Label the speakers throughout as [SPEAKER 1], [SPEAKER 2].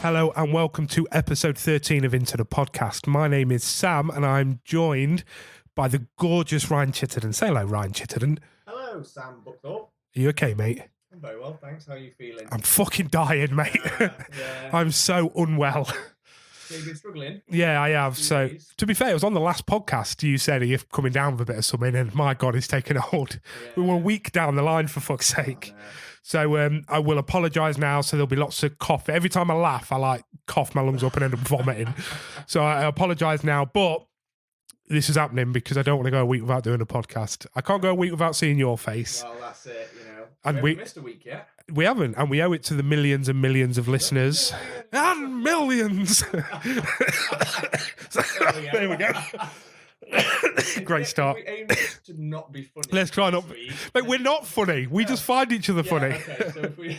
[SPEAKER 1] Hello and welcome to episode 13 of Into the Podcast. My name is Sam and I'm joined by the gorgeous Ryan Chittenden. Say hello, Ryan Chittenden.
[SPEAKER 2] Hello, Sam Buckthorpe.
[SPEAKER 1] Are you okay, mate?
[SPEAKER 2] I'm very well, thanks. How are you feeling?
[SPEAKER 1] I'm fucking dying, mate.
[SPEAKER 2] Yeah.
[SPEAKER 1] I'm so unwell.
[SPEAKER 2] You've been struggling?
[SPEAKER 1] Yeah, I have. So, to be fair, it was on the last podcast you said you're coming down with a bit of something, and my God, it's taken a hold. Yeah. We were a week down the line, for fuck's sake. Oh, no. So I will apologise now, so there'll be lots of cough. Every time I laugh, I cough my lungs up and end up vomiting. So I apologise now, but this is happening because I don't want to go a week without doing a podcast. I can't go a week without seeing your face.
[SPEAKER 2] Well, that's it,
[SPEAKER 1] And
[SPEAKER 2] we haven't missed a week yet.
[SPEAKER 1] We haven't, and we owe it to the millions and millions of listeners. And millions! There we go. Great start.
[SPEAKER 2] We aim to not be funny.
[SPEAKER 1] Let's try not. But we're not funny. We just find each other funny.
[SPEAKER 2] Okay, so if we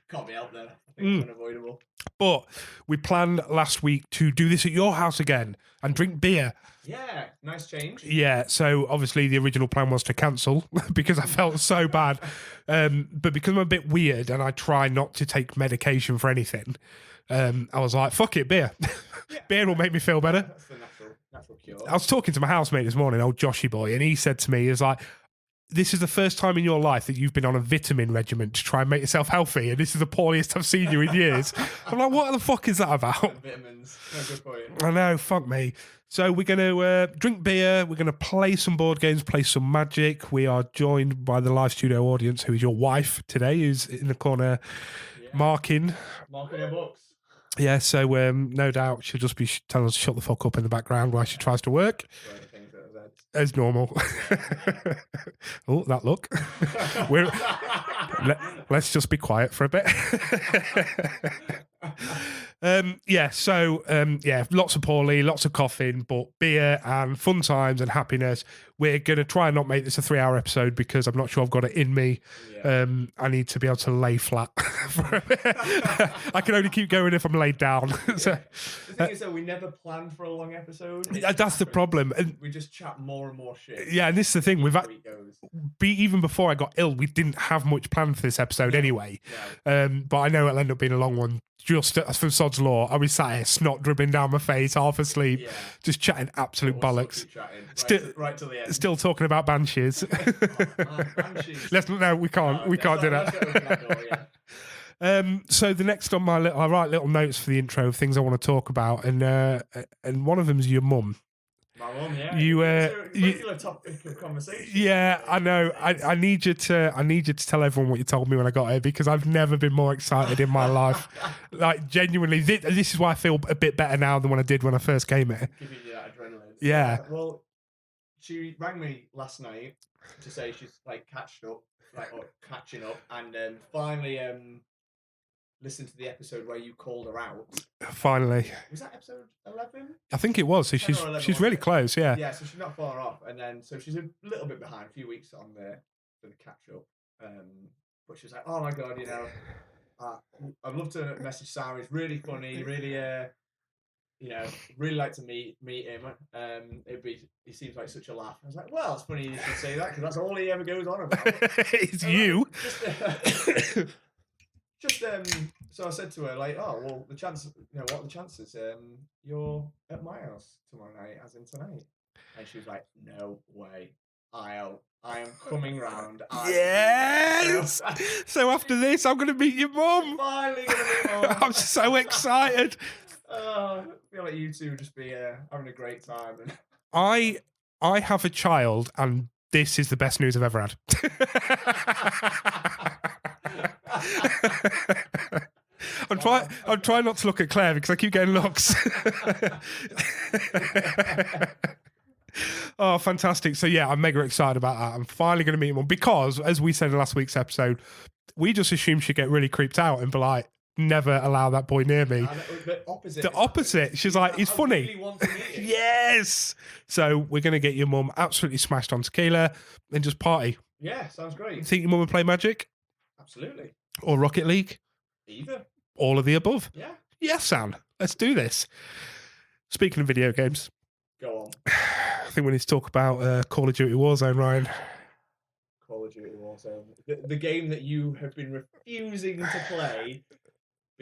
[SPEAKER 2] can't be helped then. I think it's unavoidable.
[SPEAKER 1] But we planned last week to do this at your house again and drink beer.
[SPEAKER 2] Yeah, nice change.
[SPEAKER 1] Yeah, so obviously the original plan was to cancel because I felt so bad. But because I'm a bit weird and I try not to take medication for anything, I was like, fuck it, beer. Yeah. Beer will make me feel better.
[SPEAKER 2] That's the natural cure.
[SPEAKER 1] I was talking to my housemate this morning, old Joshy boy, and he said to me, he was like, this is the first time in your life that you've been on a vitamin regimen to try and make yourself healthy, and this is the poorest I've seen you in years. I'm like, what the fuck is that about?
[SPEAKER 2] Vitamins. No good for you.
[SPEAKER 1] I know, fuck me. So we're going to drink beer, we're going to play some board games, play some Magic. We are joined by the live studio audience, who is your wife today, who's in the corner marking
[SPEAKER 2] her books.
[SPEAKER 1] Yeah, so no doubt she'll just be telling us to shut the fuck up in the background while she tries to work. As normal. Oh, that look. Let's just be quiet for a bit. Lots of poorly, lots of coughing, but beer and fun times and happiness. We're going to try and not make this a 3-hour episode because I'm not sure I've got it in me. Yeah. I need to be able to lay flat for a bit. I can only keep going if I'm laid down.
[SPEAKER 2] Yeah. So, the thing is, though, we never planned for a long episode.
[SPEAKER 1] That's the problem. And
[SPEAKER 2] we just chat more and more shit.
[SPEAKER 1] Yeah, and this is the thing. Even before I got ill, we didn't have much planned for this episode anyway. Yeah. But I know it'll end up being a long one. Just for Sod's Law, I was sat here, snot dripping down my face, half asleep, just chatting absolute bollocks.
[SPEAKER 2] Right till the end.
[SPEAKER 1] Still talking about banshees.
[SPEAKER 2] Banshees.
[SPEAKER 1] We can't do that. So the next on I write little notes for the intro of things I want to talk about, and one of them is your mum.
[SPEAKER 2] My mum, yeah.
[SPEAKER 1] It's
[SPEAKER 2] a regular topic of conversation.
[SPEAKER 1] Yeah, I know. I need you to tell everyone what you told me when I got here because I've never been more excited in my life. Like genuinely, this is why I feel a bit better now than when I did when I first came here.
[SPEAKER 2] Giving you that adrenaline.
[SPEAKER 1] Yeah.
[SPEAKER 2] Well, she rang me last night to say she's catching up, and finally listened to the episode where you called her out.
[SPEAKER 1] Finally.
[SPEAKER 2] Was that episode 11?
[SPEAKER 1] I think it was. So she's really close, yeah.
[SPEAKER 2] Yeah, so she's not far off, and then so she's a little bit behind, a few weeks for the catch up. But she's like, oh my God, I'd love to message Sam. He's really funny, really really like to meet him. He seems like such a laugh. I was like, well, it's funny you should say that because that's all he ever goes on about.
[SPEAKER 1] It's you.
[SPEAKER 2] So I said to her, oh, well, the chances, what are the chances? You're at my house tomorrow night, as in tonight. And she was like, no way. I am coming round.
[SPEAKER 1] Yes! So after this, I'm going to meet your mum.
[SPEAKER 2] Finally going to meet Mum.
[SPEAKER 1] I'm so excited.
[SPEAKER 2] I feel like you two would just be having a great time.
[SPEAKER 1] I have a child, and this is the best news I've ever had. I'm trying not to look at Claire because I keep getting looks. Oh, fantastic. So yeah, I'm mega excited about that. I'm finally going to meet Mum because, as we said in last week's episode, we just assumed she'd get really creeped out and be like, never allow that boy near me.
[SPEAKER 2] The
[SPEAKER 1] opposite. She's like, he's funny.
[SPEAKER 2] Really want to meet him.
[SPEAKER 1] Yes. So we're going to get your mum absolutely smashed on tequila and just party.
[SPEAKER 2] Yeah, sounds great.
[SPEAKER 1] Think your mum would play Magic?
[SPEAKER 2] Absolutely.
[SPEAKER 1] Or Rocket League?
[SPEAKER 2] Either.
[SPEAKER 1] All of the above?
[SPEAKER 2] Yeah.
[SPEAKER 1] Yes, Sam. Let's do this. Speaking of video games.
[SPEAKER 2] Go on.
[SPEAKER 1] I think we need to talk about Call of Duty Warzone, Ryan.
[SPEAKER 2] Call of Duty Warzone. The game that you have been refusing to play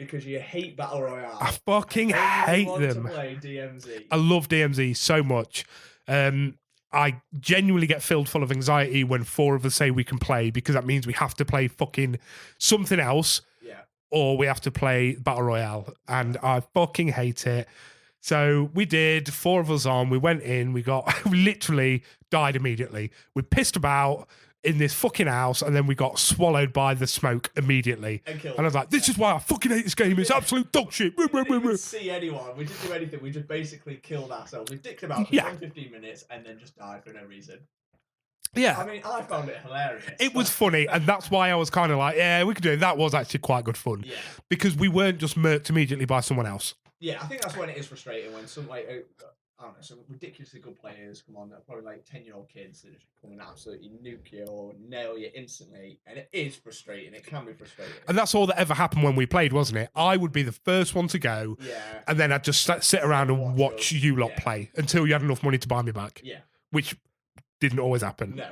[SPEAKER 2] because you hate Battle Royale.
[SPEAKER 1] I fucking hate them.
[SPEAKER 2] To play DMZ.
[SPEAKER 1] I love DMZ so much. I genuinely get filled full of anxiety when 4 of us say we can play, because that means we have to play fucking something else.
[SPEAKER 2] Yeah.
[SPEAKER 1] Or we have to play Battle Royale. And I fucking hate it. So we did, 4 of us on, we went in, we literally died immediately. We pissed about in this fucking house, and then we got swallowed by the smoke immediately. And I was like, this is why I fucking hate this game. It's absolute dog shit.
[SPEAKER 2] We didn't even see anyone. We didn't do anything. We just basically killed ourselves. We dicked about for 10-15 minutes and then just died for no reason.
[SPEAKER 1] Yeah.
[SPEAKER 2] I mean, I found it hilarious.
[SPEAKER 1] It was funny, and that's why I was kind of like, yeah, we could do it. That was actually quite good fun.
[SPEAKER 2] Yeah.
[SPEAKER 1] Because we weren't just murked immediately by someone else.
[SPEAKER 2] Yeah, I think that's when it is frustrating, when some, like, I don't know, some ridiculously good players come on, that are probably like 10-year-old kids that just come and absolutely nuke you or nail you instantly, and it is frustrating. It can be frustrating.
[SPEAKER 1] And that's all that ever happened when we played, wasn't it? I would be the first one to go, and then I'd just sit around and watch you lot play until you had enough money to buy me back.
[SPEAKER 2] Yeah.
[SPEAKER 1] Which didn't always happen.
[SPEAKER 2] No.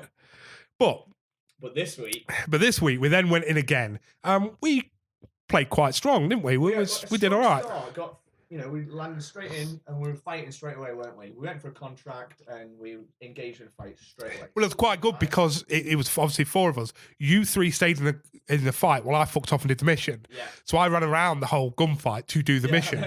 [SPEAKER 1] But
[SPEAKER 2] this week
[SPEAKER 1] we then went in again. We played quite strong, didn't we? We did all right.
[SPEAKER 2] We landed straight in and we were fighting straight away, weren't we? We went for a contract and we engaged in a fight straight away.
[SPEAKER 1] Well, it was quite good because it was obviously 4 of us. You 3 stayed in the fight while I fucked off and did the mission.
[SPEAKER 2] Yeah.
[SPEAKER 1] So I ran around the whole gunfight to do the mission.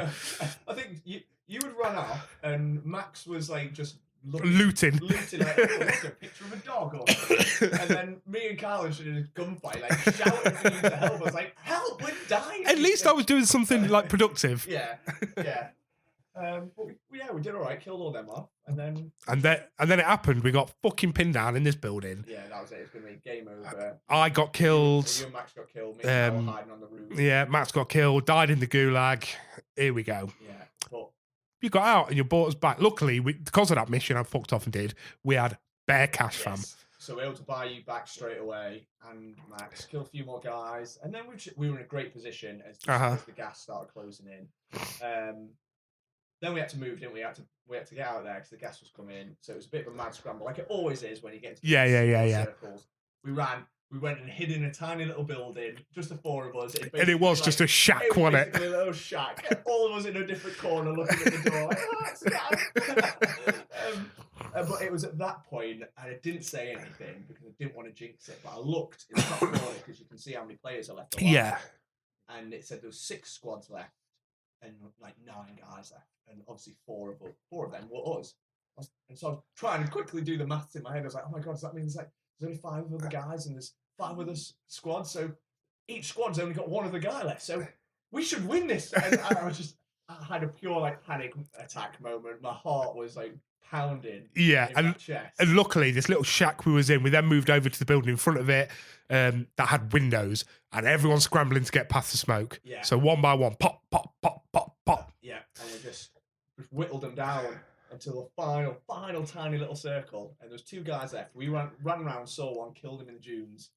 [SPEAKER 2] I think you would run off and Max was like just
[SPEAKER 1] looting
[SPEAKER 2] like, look, a picture of a dog or something. And then me and Carl were in a gunfight, like shouting for you to help. I was like, help, we're dying.
[SPEAKER 1] At least I was doing something like productive.
[SPEAKER 2] Yeah. But we did all right, killed all them off, and then
[SPEAKER 1] it happened. We got fucking pinned down in this building.
[SPEAKER 2] Yeah, that was it. It's gonna be game over.
[SPEAKER 1] I got killed.
[SPEAKER 2] So you and Max got killed. Me and Carl hiding on the roof.
[SPEAKER 1] Yeah, Max got killed. Died in the gulag. Here we go.
[SPEAKER 2] Yeah, but
[SPEAKER 1] you got out and you brought us back. Luckily, because of that mission I fucked off and did, we had bare cash, fam.
[SPEAKER 2] So we were able to buy you back straight away, and Max kill a few more guys, and then we were in a great position as the gas started closing in. Then we had to move, didn't we? We had to get out of there because the gas was coming. So it was a bit of a mad scramble, like it always is when you get into circles. We went and hid in a tiny little building, just the 4 of us.
[SPEAKER 1] And it was just a shack, wasn't it?
[SPEAKER 2] A little shack. All of us in a different corner looking at the door, like, but it was at that point, and I didn't say anything because I didn't want to jinx it, but I looked in the top corner because you can see how many players are left alive.
[SPEAKER 1] Yeah.
[SPEAKER 2] And it said there was 6 squads left and like 9 guys left. And obviously 4 of them were us. And so I was trying to quickly do the maths in my head. I was like, oh my God, does that mean there's only 5 other guys and there's 5 other squads? So each squad's only got 1 other guy left. So we should win this. And I had a pure like panic attack moment. My heart was like pounding.
[SPEAKER 1] Yeah,
[SPEAKER 2] in my chest.
[SPEAKER 1] And luckily this little shack we was in, we then moved over to the building in front of it that had windows, and everyone's scrambling to get past the smoke.
[SPEAKER 2] Yeah.
[SPEAKER 1] So one by one, pop, pop, pop, pop, pop.
[SPEAKER 2] Yeah, and we just whittled them down until a final tiny little circle, and there was 2 guys left. We ran around, saw one, killed him in the dunes,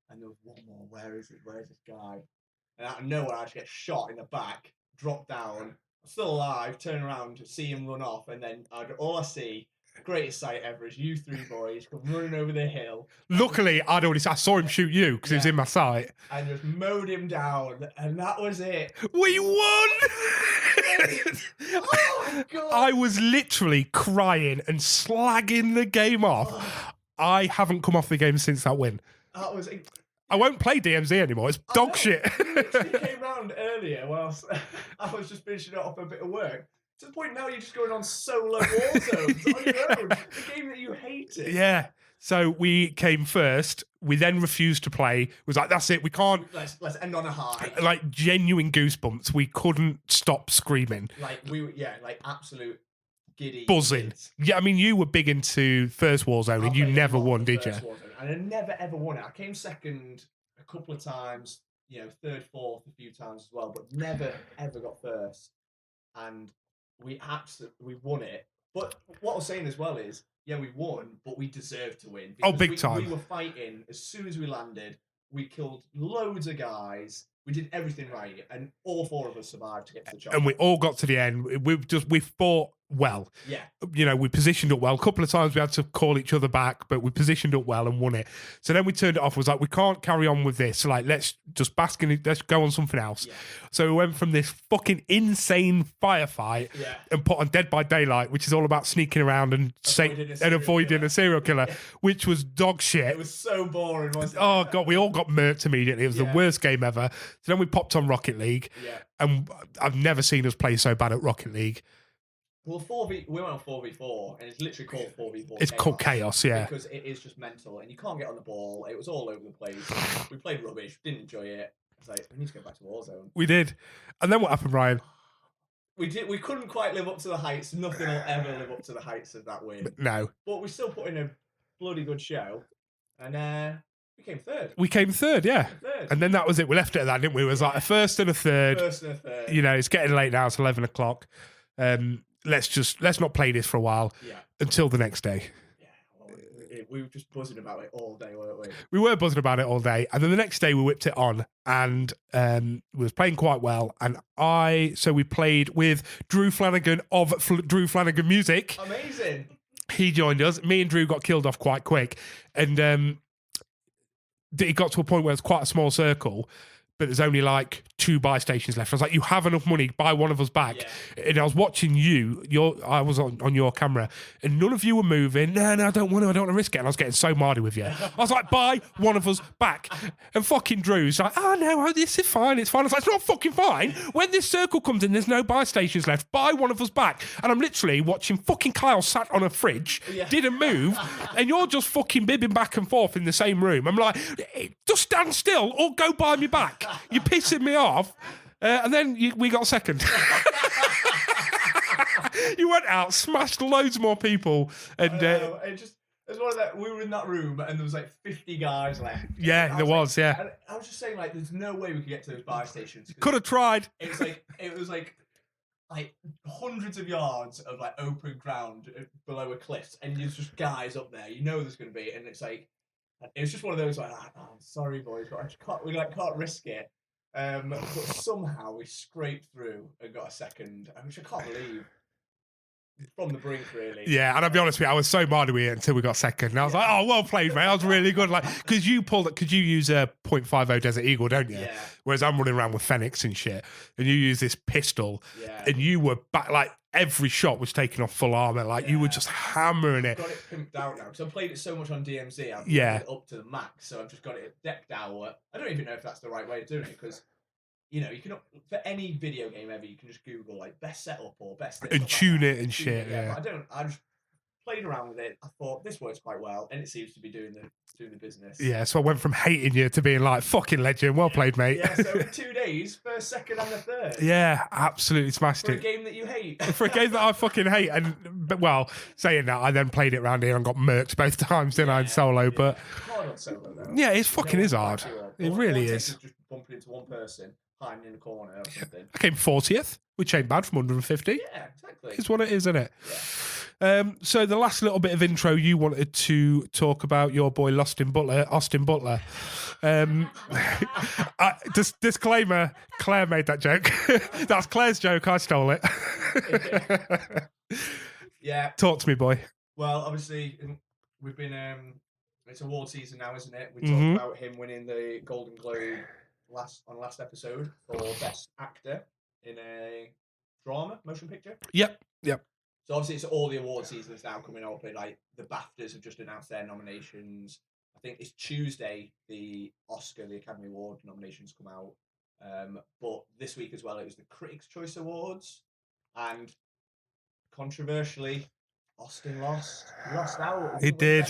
[SPEAKER 2] and there was one more. Where is it? Where is this guy? And out of nowhere, I just get shot in the back, drop down, I'm still alive, turn around to see him run off, and then all I see, greatest sight ever, is you 3 boys come running over the hill.
[SPEAKER 1] Luckily, I saw him shoot you because he was in my sight.
[SPEAKER 2] And just mowed him down, and that was it.
[SPEAKER 1] We won!
[SPEAKER 2] Oh my God!
[SPEAKER 1] I was literally crying and slagging the game off. I haven't come off the game since that win.
[SPEAKER 2] That was...
[SPEAKER 1] I won't play DMZ anymore. It's dog shit.
[SPEAKER 2] You literally came round earlier whilst I was just finishing up a bit of work. To the point now you're just going on solo war zones on your own. The game that you hated.
[SPEAKER 1] Yeah. So we came first. We then refused to play. It was like, that's it. We can't.
[SPEAKER 2] Let's end on a high.
[SPEAKER 1] Like genuine goosebumps. We couldn't stop screaming.
[SPEAKER 2] Like like absolute giddy.
[SPEAKER 1] Buzzing.
[SPEAKER 2] Kids.
[SPEAKER 1] Yeah, I mean, you were big into First Warzone and you never won, did you?
[SPEAKER 2] And I never ever won it. I came second a couple of times, 3rd, 4th a few times as well, but never ever got first. And we won it. But what I was saying as well is, we won, but we deserved to win.
[SPEAKER 1] Oh, big time.
[SPEAKER 2] We were fighting as soon as we landed. We killed loads of guys. We did everything right, and all 4 of us survived to get to the chopper.
[SPEAKER 1] And we all got to the end. We fought well.
[SPEAKER 2] Yeah.
[SPEAKER 1] You know, we positioned up well. A couple of times we had to call each other back, but we positioned up well and won it. So then we turned it off. Was like, we can't carry on with this. Like, let's just bask in it. Let's go on something else.
[SPEAKER 2] Yeah.
[SPEAKER 1] So we went from this fucking insane firefight and put on Dead by Daylight, which is all about sneaking around and avoiding a serial killer, which was dog shit.
[SPEAKER 2] It was so boring, wasn't it?
[SPEAKER 1] Oh God, we all got murked immediately. It was the worst game ever. So then we popped on Rocket League, and I've never seen us play so bad at Rocket League.
[SPEAKER 2] Well, we went on 4v4, and it's literally called 4v4.
[SPEAKER 1] It's called Chaos, yeah.
[SPEAKER 2] Because it is just mental, and you can't get on the ball. It was all over the place. We played rubbish, didn't enjoy it. It's like, we need to go back to Warzone.
[SPEAKER 1] We did. And then what happened, Ryan?
[SPEAKER 2] We couldn't quite live up to the heights. Nothing will ever live up to the heights of that win.
[SPEAKER 1] No.
[SPEAKER 2] But we still put in a bloody good show, and we came third.
[SPEAKER 1] We came third, yeah. And then that was it. We left it at that, didn't we? It was like a first and a third. You know, it's getting late now. It's 11 o'clock. Let's not play this for a while until the next day.
[SPEAKER 2] Yeah, well, we were just buzzing about it all day, weren't we?
[SPEAKER 1] We were buzzing about it all day, and then the next day we whipped it on, and we was playing quite well. And so we played with Drew Flanagan of Drew Flanagan Music.
[SPEAKER 2] Amazing.
[SPEAKER 1] He joined us. Me and Drew got killed off quite quick, and it got to a point where it's quite a small circle. But there's only like 2 buy stations left. I was like, you have enough money, buy one of us back. Yeah. And I was watching you, I was on your camera, and none of you were moving. No, I don't want to risk it. And I was getting so mardy with you. I was like, buy one of us back. And fucking Drew's like, oh no, this is fine, it's fine. I was like, it's not fucking fine. When this circle comes in, there's no buy stations left. Buy one of us back. And I'm literally watching fucking Kyle sat on a fridge, didn't move, and you're just fucking bibbing back and forth in the same room. I'm like, just stand still or go buy me back. You're pissing me off. And then we got second. You went out, smashed loads more people. And
[SPEAKER 2] it was one of that. We were in that room and there was like 50 guys left.
[SPEAKER 1] Yeah, there was.
[SPEAKER 2] And I was just saying, like, there's no way we could get to those buy stations.
[SPEAKER 1] Could have tried.
[SPEAKER 2] It was like hundreds of yards of like open ground below a cliff, and there's just guys up there. You know there's going to be, and it's like, it was just one of those like, oh, sorry boys, but I just can't risk it. But somehow we scraped through and got a second, which I can't believe. From the brink, really.
[SPEAKER 1] Yeah, and I'll be honest with you, I was so mad with it until we got second. And I was like, oh, well played, mate. I was really good. Like, because you use a .50 Desert Eagle, don't you? Yeah. Whereas I'm running around with Fenix and shit. And you use this pistol. Yeah. And you were back, like, every shot was taking off full armor. Like, you were just hammering it.
[SPEAKER 2] I've got it pimped out now. Because I played it so much on DMZ. I've played it up to the max. So I've just got it decked out. I don't even know if that's the right way of doing it, because you know, you can, for any video game ever, you can just Google like best setup or best
[SPEAKER 1] and tune it and shit. Yeah.
[SPEAKER 2] But I just played around with it. I thought this works quite well, and it seems to be doing the business.
[SPEAKER 1] Yeah, so I went from hating you to being like, fucking legend, well played, mate.
[SPEAKER 2] Yeah, so in 2 days, first, second, and the third.
[SPEAKER 1] Yeah, absolutely smashed
[SPEAKER 2] it. For a game that you hate.
[SPEAKER 1] For a game that I fucking hate. But saying that, I then played it around here and got murked both times, didn't I, in solo? But
[SPEAKER 2] hard on solo, though.
[SPEAKER 1] Yeah, it fucking is hard. It really is.
[SPEAKER 2] Just bumping into one person, hiding in the corner or something.
[SPEAKER 1] I came 40th, which ain't bad from 150.
[SPEAKER 2] Yeah, exactly.
[SPEAKER 1] It's what it is, isn't it?
[SPEAKER 2] Yeah.
[SPEAKER 1] So the last little bit of intro, you wanted to talk about your boy Austin Butler. Disclaimer, Claire made that joke. That's Claire's joke, I stole it.
[SPEAKER 2] Yeah.
[SPEAKER 1] Talk to me, boy.
[SPEAKER 2] Well, obviously, we've been, it's award season now, isn't it? We talked about him winning the Golden Globe last episode for Best Actor in a drama, motion picture.
[SPEAKER 1] Yep.
[SPEAKER 2] So obviously it's all the award seasons now coming up, and like the BAFTAs have just announced their nominations. I think it's Tuesday the Academy Award nominations come out. But this week as well, it was the Critics' Choice Awards, and controversially, Austin lost. He lost out.
[SPEAKER 1] He did.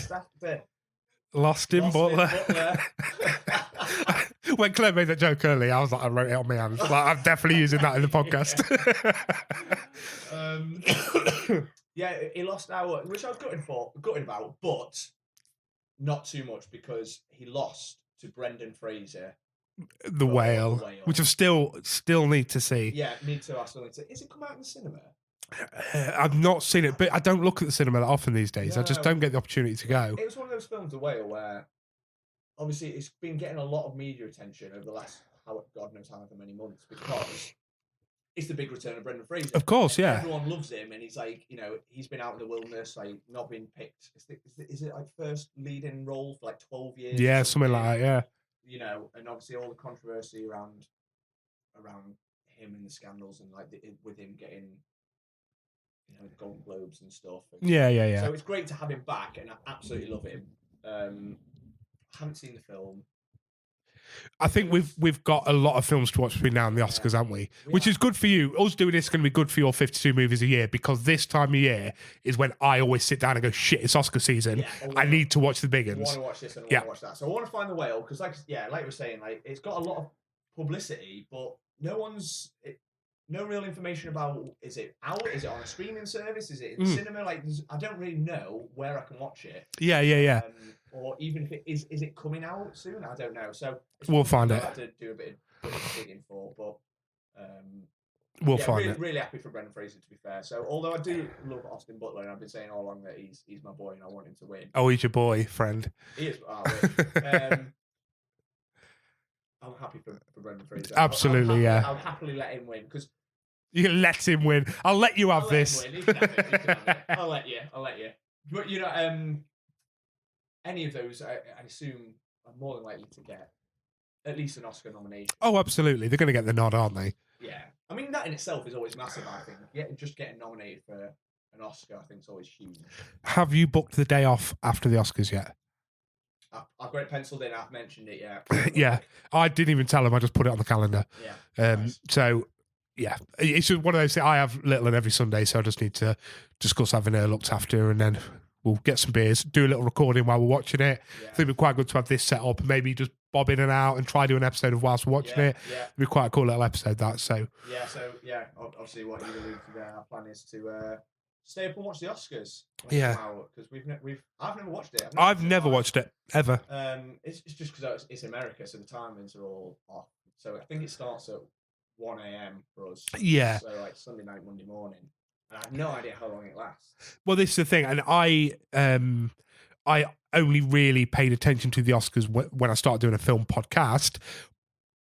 [SPEAKER 1] Austin Butler. When Claire made that joke earlier, I was like, I wrote it on my hands. Like, I'm definitely using that in the podcast.
[SPEAKER 2] Yeah, he lost out, which I was gutted about, but not too much, because he lost to Brendan Fraser,
[SPEAKER 1] the whale, which I still need to see.
[SPEAKER 2] Yeah, me too. I still need to. Is it come out in the cinema?
[SPEAKER 1] I've not seen it, but I don't look at the cinema that often these days. No. I just don't get the opportunity to go.
[SPEAKER 2] It was one of those films, The Whale, where obviously it's been getting a lot of media attention over the last God knows however many months, because it's the big return of Brendan Fraser.
[SPEAKER 1] Of course,
[SPEAKER 2] and
[SPEAKER 1] yeah.
[SPEAKER 2] Everyone loves him, and he's like, you know, he's been out in the wilderness, like not been picked. Is it like first leading role for like 12 years?
[SPEAKER 1] Yeah, something like that. Yeah.
[SPEAKER 2] You know, and obviously all the controversy around him and the scandals, and like with him getting, you know, Golden Globes and stuff. And
[SPEAKER 1] Yeah.
[SPEAKER 2] So it's great to have him back, and I absolutely love him. I haven't seen the film.
[SPEAKER 1] I think we've got a lot of films to watch between now and the Oscars, haven't we? Which is good for you. Us doing this is going to be good for your 52 movies a year, because this time of year is when I always sit down and go, shit, it's Oscar season. I need to watch the big ones.
[SPEAKER 2] I want to watch this and I want to watch that. So I want to find The Whale, because like we were saying, like it's got a lot of publicity, but no real information about, is it out? Is it on a streaming service? Is it in cinema? Like, I don't really know where I can watch it.
[SPEAKER 1] Yeah.
[SPEAKER 2] Or even if it is it coming out soon? I don't know. So
[SPEAKER 1] we'll find it.
[SPEAKER 2] I have to do a bit of digging for, but
[SPEAKER 1] we'll find it.
[SPEAKER 2] Really happy for Brendan Fraser, to be fair. So although I do love Austin Butler, and I've been saying all along that he's my boy and I want him to win.
[SPEAKER 1] Oh, he's your boy, friend.
[SPEAKER 2] He is. I'm happy for Brendan Fraser.
[SPEAKER 1] Absolutely,
[SPEAKER 2] I'll happily let him win, because
[SPEAKER 1] you can let him win. I'll let you have this.
[SPEAKER 2] He can have it. I'll let you. But you know, any of those, I assume, are more than likely to get at least an Oscar nomination.
[SPEAKER 1] Oh, absolutely. They're going to get the nod, aren't they?
[SPEAKER 2] Yeah. I mean, that in itself is always massive, I think. Just getting nominated for an Oscar, I think, is always huge.
[SPEAKER 1] Have you booked the day off after the Oscars yet?
[SPEAKER 2] I've got it penciled in. I've mentioned it, yeah.
[SPEAKER 1] Yeah. I didn't even tell him. I just put it on the calendar.
[SPEAKER 2] Yeah. Nice.
[SPEAKER 1] So, yeah. It's just one of those things. I have little and every Sunday, so I just need to discuss having her looked after, and then we'll get some beers, do a little recording while we're watching it.
[SPEAKER 2] Yeah.
[SPEAKER 1] I think it'd be quite good to have this set up and maybe just bob in and out and try do an episode of whilst we're watching it.
[SPEAKER 2] Yeah.
[SPEAKER 1] It'd be quite a cool little episode, that. So
[SPEAKER 2] Obviously what you alluded to there, our plan is to stay up and watch the Oscars.
[SPEAKER 1] Yeah.
[SPEAKER 2] Because I've never watched it.
[SPEAKER 1] I've never watched it, ever.
[SPEAKER 2] It's just because it's America, so the timings are all off. So I think it starts at 1 a.m. for us.
[SPEAKER 1] Yeah.
[SPEAKER 2] So like Sunday night, Monday morning. And I have no idea how long it lasts.
[SPEAKER 1] Well, this is the thing, and I only really paid attention to the Oscars when I started doing a film podcast.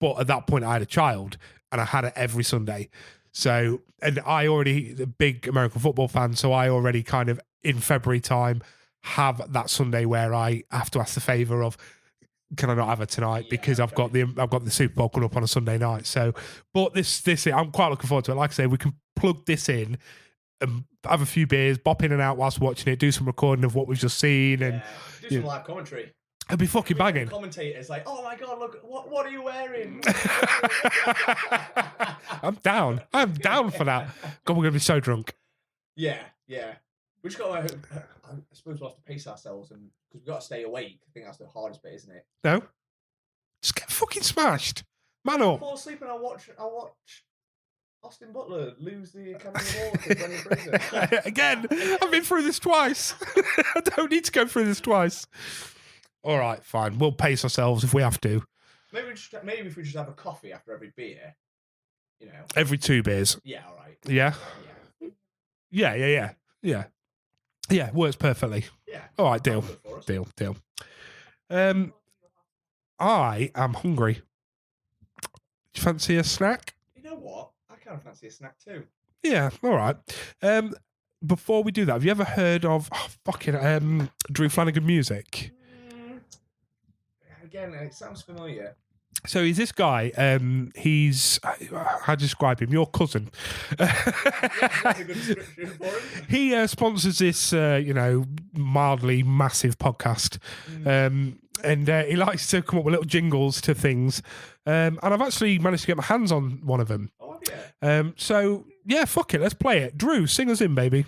[SPEAKER 1] But at that point, I had a child, and I had it every Sunday. So, and I already a big American football fan, so I already kind of in February time have that Sunday where I have to ask the favour of, can I not have it tonight, because I've got the Super Bowl coming up on a Sunday night. So, but this I'm quite looking forward to it. Like I say, we can plug this in and have a few beers, bop in and out whilst watching it, do some recording of what we've just seen, and
[SPEAKER 2] do some live commentary.
[SPEAKER 1] It'd be fucking banging.
[SPEAKER 2] Commentators like, oh my god, look, what are you wearing?
[SPEAKER 1] I'm down for that. God, we're gonna be so drunk.
[SPEAKER 2] Yeah. We just got. I suppose we'll have to pace ourselves, and because we've got to stay awake. I think that's the hardest bit, isn't it?
[SPEAKER 1] No, just get fucking smashed, man up.
[SPEAKER 2] Fall asleep and I'll watch Austin Butler lose the Academy Award to Brendan Fraser.
[SPEAKER 1] Again, I've been through this twice. I don't need to go through this twice. All right, fine. We'll pace ourselves if we have to.
[SPEAKER 2] Maybe if we just have a coffee after every beer, you know.
[SPEAKER 1] Every 2 beers.
[SPEAKER 2] Yeah, all right.
[SPEAKER 1] Yeah. Yeah, works perfectly.
[SPEAKER 2] Yeah.
[SPEAKER 1] All right, deal. I am hungry. Do you fancy a snack?
[SPEAKER 2] You know what? I kind of fancy a snack too.
[SPEAKER 1] Yeah, all right. Before we do that, have you ever heard of Drew Flanagan Music?
[SPEAKER 2] Again, it sounds familiar.
[SPEAKER 1] So he's this guy. He's how to describe him? Your cousin.
[SPEAKER 2] That's a good description for him.
[SPEAKER 1] He sponsors this, mildly massive podcast, and he likes to come up with little jingles to things. And I've actually managed to get my hands on one of them.
[SPEAKER 2] Oh, yeah.
[SPEAKER 1] So yeah, fuck it, let's play it. Drew, sing us in, baby.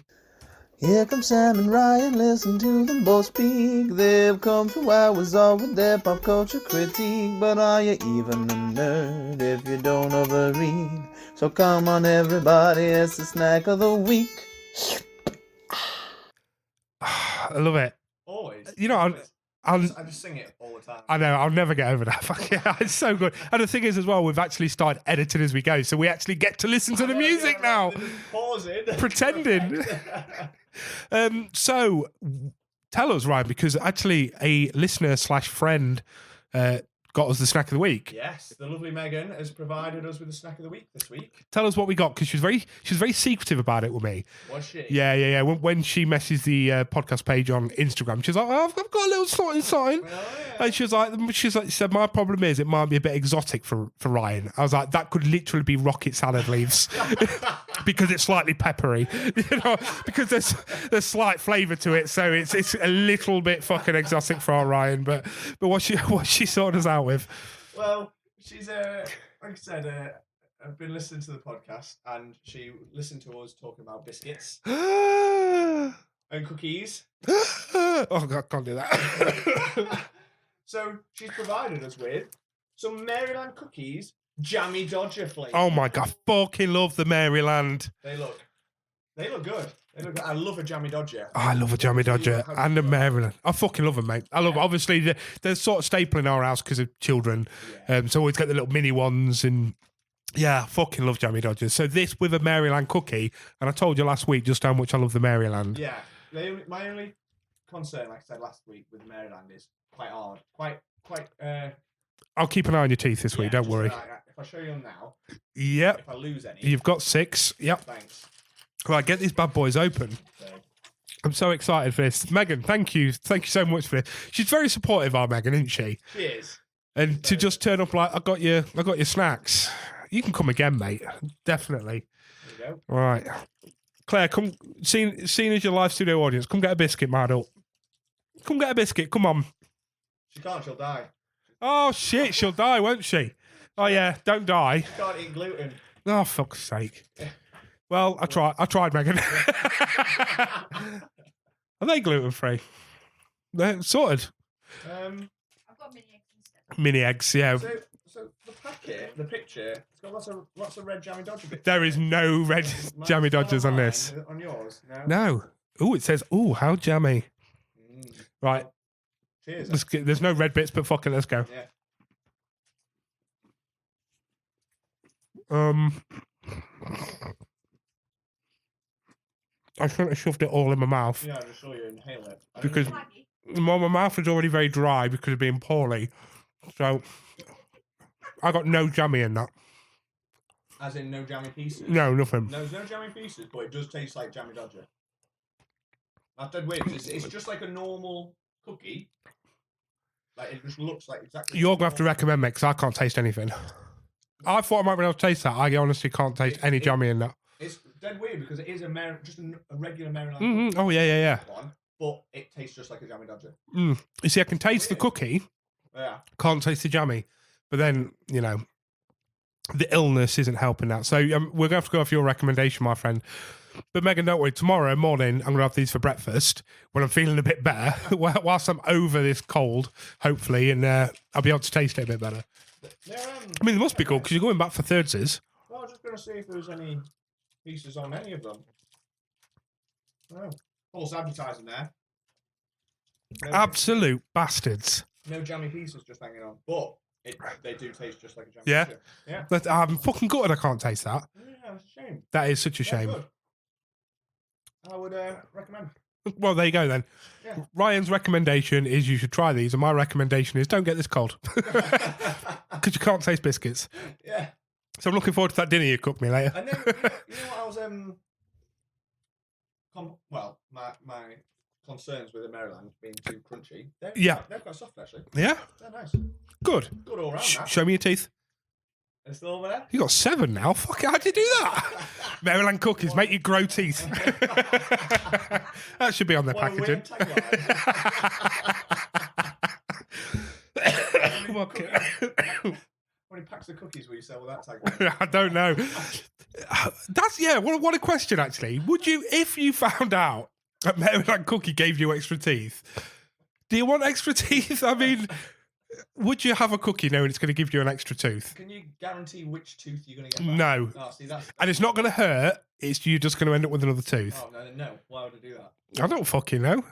[SPEAKER 3] Here come Sam and Ryan, listen to them both speak. They've come 2 hours on with their pop culture critique. But are you even a nerd if you don't overread? So come on everybody, it's the snack of the week.
[SPEAKER 1] I love it.
[SPEAKER 2] Always.
[SPEAKER 1] You know,
[SPEAKER 2] I just sing it all the time.
[SPEAKER 1] I know, I'll never get over that. Fuck yeah, it's so good. And the thing is as well, we've actually started editing as we go, so we actually get to listen to the music now.
[SPEAKER 2] Pausing.
[SPEAKER 1] Pretending. So tell us, Ryan, because actually a listener / friend got us the snack of the week.
[SPEAKER 2] Yes, the lovely Megan has provided us with the snack of the week this week.
[SPEAKER 1] Tell us what we got, because she was very secretive about it with me.
[SPEAKER 2] Was she?
[SPEAKER 1] Yeah. When she messaged the podcast page on Instagram, she's like, I've got a little something.
[SPEAKER 2] Oh, yeah.
[SPEAKER 1] And she said, my problem is it might be a bit exotic for Ryan. I was like, that could literally be rocket salad leaves because it's slightly peppery, because there's slight flavour to it, so it's a little bit fucking exotic for our Ryan. But what she sorted us out with.
[SPEAKER 2] Well, she's like I said, I've been listening to the podcast, and she listened to us talking about biscuits and cookies.
[SPEAKER 1] Oh God, I can't do that.
[SPEAKER 2] So she's provided us with some Maryland cookies, jammy Dodger flavour.
[SPEAKER 1] Oh my God, fucking love the Maryland.
[SPEAKER 2] They look good. I love a jammy Dodger.
[SPEAKER 1] Oh, I love a jammy Dodger and a Maryland. I fucking love them, mate. I love obviously they're sort of staple in our house because of children.
[SPEAKER 2] Yeah.
[SPEAKER 1] So always get the little mini ones, and yeah, I fucking love jammy Dodgers. So this with a Maryland cookie, and I told you last week just how much I love the Maryland.
[SPEAKER 2] Yeah. My only concern, like I said last week, with Maryland is quite hard. Quite.
[SPEAKER 1] I'll keep an eye on your teeth this week. Don't worry.
[SPEAKER 2] If I show you them now.
[SPEAKER 1] Yep.
[SPEAKER 2] If I lose any.
[SPEAKER 1] You've got 6. Yep.
[SPEAKER 2] Thanks.
[SPEAKER 1] Right, get these bad boys open.
[SPEAKER 2] So,
[SPEAKER 1] I'm so excited for this. Megan, thank you. Thank you so much for this. She's very supportive, our Megan, isn't she?
[SPEAKER 2] she is.
[SPEAKER 1] And to just turn up like, I got your snacks. You can come again, mate. Definitely.
[SPEAKER 2] There you go.
[SPEAKER 1] Right. Claire, come, seeing as your live studio audience, come get a biscuit, my adult. Come get a biscuit, come on.
[SPEAKER 2] She can't, she'll die.
[SPEAKER 1] Oh, shit, she'll die, won't she? Oh, yeah, don't die.
[SPEAKER 2] She can't eat gluten.
[SPEAKER 1] Oh, fuck's sake. Well, I tried, Megan. Are they gluten-free? They're sorted.
[SPEAKER 2] I've
[SPEAKER 4] got mini eggs instead.
[SPEAKER 1] Mini eggs, yeah.
[SPEAKER 2] So the packet, the picture, it's got lots of red jammy Dodger bits.
[SPEAKER 1] There is no red jammy Dodgers on this.
[SPEAKER 2] On yours? No.
[SPEAKER 1] No. Oh, it says, oh, how jammy. Right.
[SPEAKER 2] Cheers.
[SPEAKER 1] There's no red bits, but fuck it, let's go.
[SPEAKER 2] Yeah.
[SPEAKER 1] I shouldn't have shoved it all in my mouth.
[SPEAKER 2] Yeah, I just saw you inhale it.
[SPEAKER 1] Because well, my mouth is already very dry because of being poorly. So I got no jammy in that.
[SPEAKER 2] As in no jammy pieces?
[SPEAKER 1] No, nothing.
[SPEAKER 2] No, there's no jammy pieces, but it does taste like jammy Dodger. That's dead weird. It's just like a normal cookie. Like, it just looks like exactly...
[SPEAKER 1] You're going to have to recommend me because I can't taste anything. I thought I might be able to taste that. I honestly can't taste any jammy in that.
[SPEAKER 2] It's dead weird because it is just a regular Maryland
[SPEAKER 1] Mm-hmm. Oh, yeah.
[SPEAKER 2] one, but it tastes just like a jammy Dodger.
[SPEAKER 1] You see, I can taste the cookie.
[SPEAKER 2] Yeah.
[SPEAKER 1] Can't taste the jammy. But then, you know, the illness isn't helping that. So we're going to have to go off your recommendation, my friend. But Megan, don't worry. Tomorrow morning, I'm going to have these for breakfast when I'm feeling a bit better. Whilst I'm over this cold, hopefully, and I'll be able to taste it a bit better. I mean, it must be good because you're going back for thirdsies.
[SPEAKER 2] Well, I was just going to see if there's any pieces on any of them. Oh, false advertising there. No,
[SPEAKER 1] Absolute bastards.
[SPEAKER 2] no jammy pieces just hanging on, but they do taste just like a jammy.
[SPEAKER 1] Yeah?
[SPEAKER 2] Dodger. Yeah.
[SPEAKER 1] But I'm fucking gutted I can't taste that.
[SPEAKER 2] Yeah, it's a shame.
[SPEAKER 1] That is such a
[SPEAKER 2] They're
[SPEAKER 1] shame.
[SPEAKER 2] good. I would recommend.
[SPEAKER 1] Well, there you go then.
[SPEAKER 2] Yeah.
[SPEAKER 1] Ryan's recommendation is you should try these, and my recommendation is don't get this cold because you can't taste biscuits.
[SPEAKER 2] Yeah.
[SPEAKER 1] So I'm looking forward to that dinner you cook me later.
[SPEAKER 2] And then, you know what I was my concerns with the Maryland being too crunchy. They're quite soft actually.
[SPEAKER 1] Yeah,
[SPEAKER 2] They're nice.
[SPEAKER 1] good.
[SPEAKER 2] Good all round.
[SPEAKER 1] Show me your teeth.
[SPEAKER 2] They're still over there.
[SPEAKER 1] You got 7 now. Fuck it, how'd you do that? Maryland cookies make you grow teeth. That should be on their
[SPEAKER 2] What a
[SPEAKER 1] packaging.
[SPEAKER 2] weird tagline. How many packs of cookies will you sell with that tagline?
[SPEAKER 1] I don't know. What a question actually. Would you, if you found out that Maryland cookie gave you extra teeth, do you want extra teeth? I mean, would you have a cookie knowing it's going to give you an extra tooth?
[SPEAKER 2] Can you guarantee which tooth you're going to get back?
[SPEAKER 1] No.
[SPEAKER 2] Oh, see, that's
[SPEAKER 1] And it's not going to hurt. It's you're just going to end up with another tooth.
[SPEAKER 2] Oh, no. Why would I do that?
[SPEAKER 1] I don't fucking know.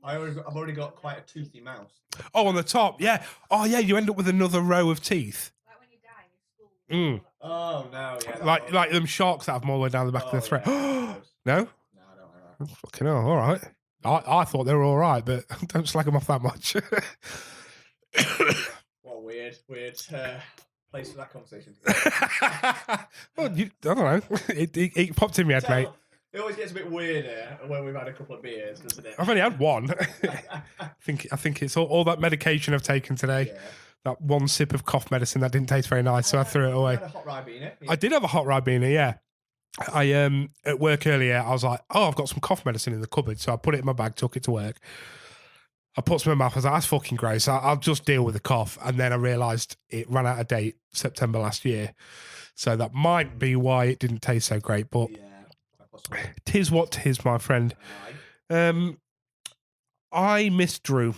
[SPEAKER 2] I've already got quite a toothy mouth.
[SPEAKER 1] Oh, on the top, yeah. Oh, yeah. You end up with another row of teeth.
[SPEAKER 4] Like when you die in school.
[SPEAKER 2] Oh, no. Yeah,
[SPEAKER 1] Like them sharks that have them all the way down the back of their throat.
[SPEAKER 2] Yeah.
[SPEAKER 1] No?
[SPEAKER 2] No, I don't like that.
[SPEAKER 1] Fucking hell. All right. I thought they were all right, but don't slag them off that much.
[SPEAKER 2] What weird. weird place for that conversation.
[SPEAKER 1] Well, I don't know. It popped in my head, mate.
[SPEAKER 2] It always gets a bit weirder when we've had a couple of beers, doesn't it?
[SPEAKER 1] I've only had one. I think it's all that medication I've taken today.
[SPEAKER 2] Yeah.
[SPEAKER 1] That one sip of cough medicine that didn't taste very nice, so I threw it away.
[SPEAKER 2] You had a hot Ribena.
[SPEAKER 1] I did have a hot Ribena, yeah. I at work earlier, I was like, oh, I've got some cough medicine in the cupboard, so I put it in my bag, took it to work. I put some in my mouth. I was like, that's fucking gross. I'll just deal with the cough. And then I realised it ran out of date September last year, so that might be why it didn't taste so great. But
[SPEAKER 2] Yeah, quite possibly.
[SPEAKER 1] tis what tis, my friend.
[SPEAKER 2] Aye.
[SPEAKER 1] I miss Drew.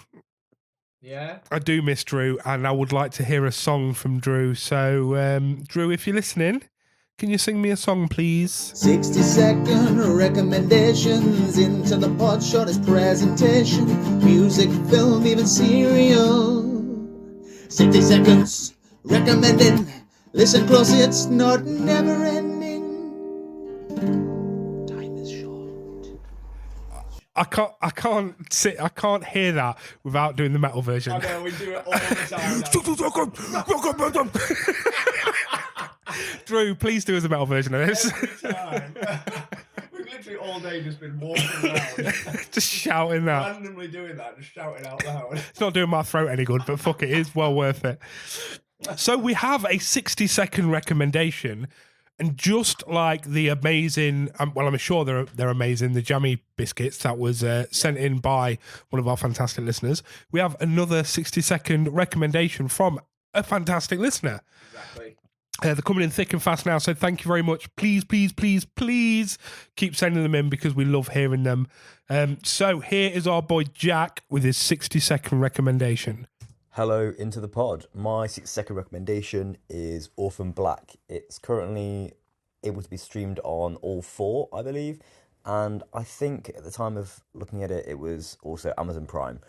[SPEAKER 2] Yeah.
[SPEAKER 1] I do miss Drew, and I would like to hear a song from Drew. So, Drew, if you're listening, can you sing me a song, please?
[SPEAKER 3] 60-second recommendations into the pod, shortest presentation, music, film, even cereal. 60 seconds recommending. Listen close, it's not never ending. Time is short.
[SPEAKER 1] I can't hear that without doing the metal version.
[SPEAKER 2] I know, we do it all the time now.
[SPEAKER 1] Drew, please do us a metal version of this.
[SPEAKER 2] Every time. We've literally all day just been walking around.
[SPEAKER 1] Just shouting that.
[SPEAKER 2] Randomly doing that, just shouting out loud.
[SPEAKER 1] It's not doing my throat any good, but fuck it, it's well worth it. So we have a 60-second recommendation, and just like the amazing, well, I'm sure they're amazing, the jammy biscuits that was sent in by one of our fantastic listeners, we have another 60-second recommendation from a fantastic listener.
[SPEAKER 2] Exactly.
[SPEAKER 1] They're coming in thick and fast now, so thank you very much. Please, please, please, please keep sending them in because we love hearing them. So here is our boy Jack with his 60-second recommendation.
[SPEAKER 5] Hello, into the pod. My 6-second recommendation is Orphan Black. It's currently able to be streamed on all 4, I believe. And I think at the time of looking at it, it was also Amazon Prime.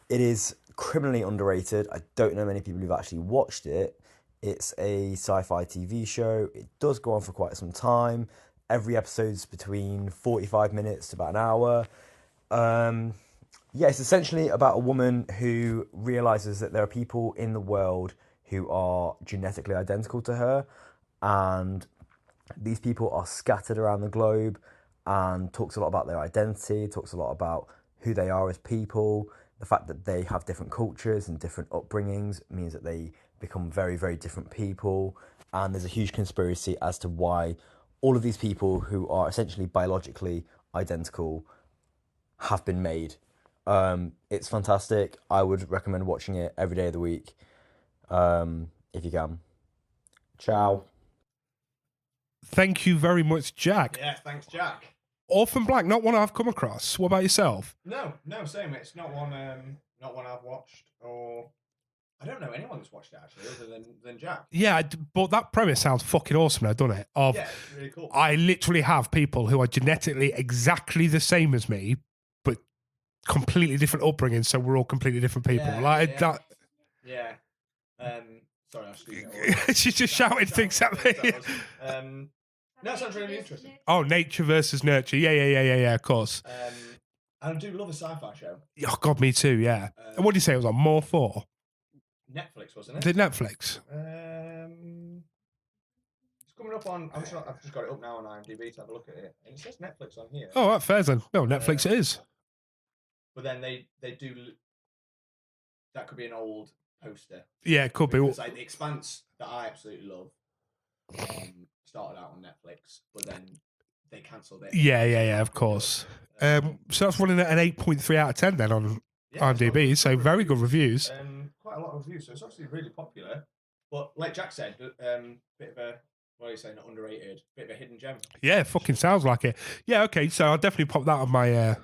[SPEAKER 5] It is criminally underrated. I don't know many people who've actually watched it. It's a sci-fi TV show. It does go on for quite some time. Every episode's between 45 minutes to about an hour. Yeah, it's essentially about a woman who realises that there are people in the world who are genetically identical to her, and these people are scattered around the globe, and talks a lot about their identity, talks a lot about who they are as people. The fact that they have different cultures and different upbringings means that they become very, very different people, and there's a huge conspiracy as to why all of these people who are essentially biologically identical have been made. It's fantastic. I would recommend watching it every day of the week, if you can. Ciao.
[SPEAKER 1] Thank you very much, Jack.
[SPEAKER 2] Yeah, thanks, Jack.
[SPEAKER 1] Orphan Black, not one I've come across. What about yourself?
[SPEAKER 2] No, same. It's not one I've watched, or I don't know anyone that's watched it actually, other than Jack.
[SPEAKER 1] Yeah, but that premise sounds fucking awesome now, doesn't it?
[SPEAKER 2] Yeah, it's really cool.
[SPEAKER 1] I literally have people who are genetically exactly the same as me, but completely different upbringing, so we're all completely different people. That.
[SPEAKER 2] Yeah. Sorry, I should.
[SPEAKER 1] She's just shouting things at me.
[SPEAKER 2] No, it sounds really interesting.
[SPEAKER 1] Oh, nature versus nurture. Yeah, of course.
[SPEAKER 2] And I do love a sci-fi show.
[SPEAKER 1] Oh, God, me too, yeah. And what did you say? It was on More 4?
[SPEAKER 2] Netflix, wasn't it?
[SPEAKER 1] Did Netflix?
[SPEAKER 2] It's coming up on... I've just got it up now on IMDb to have a look at it. And it says Netflix on here.
[SPEAKER 1] Oh, that fair then. No, Netflix it is.
[SPEAKER 2] But then they do... That could be an old poster.
[SPEAKER 1] Yeah, it could be.
[SPEAKER 2] Because like The Expanse, that I absolutely love, started out on Netflix, but then they cancelled it.
[SPEAKER 1] Yeah, of course. So that's running at an 8.3 out of 10 then on IMDb, so very good reviews.
[SPEAKER 2] Quite a lot of reviews, so it's obviously really popular. But like Jack said, bit of a, what do you say, not underrated, bit of a hidden gem.
[SPEAKER 1] Yeah, fucking sounds like it. Yeah, okay, so I'll definitely pop that on my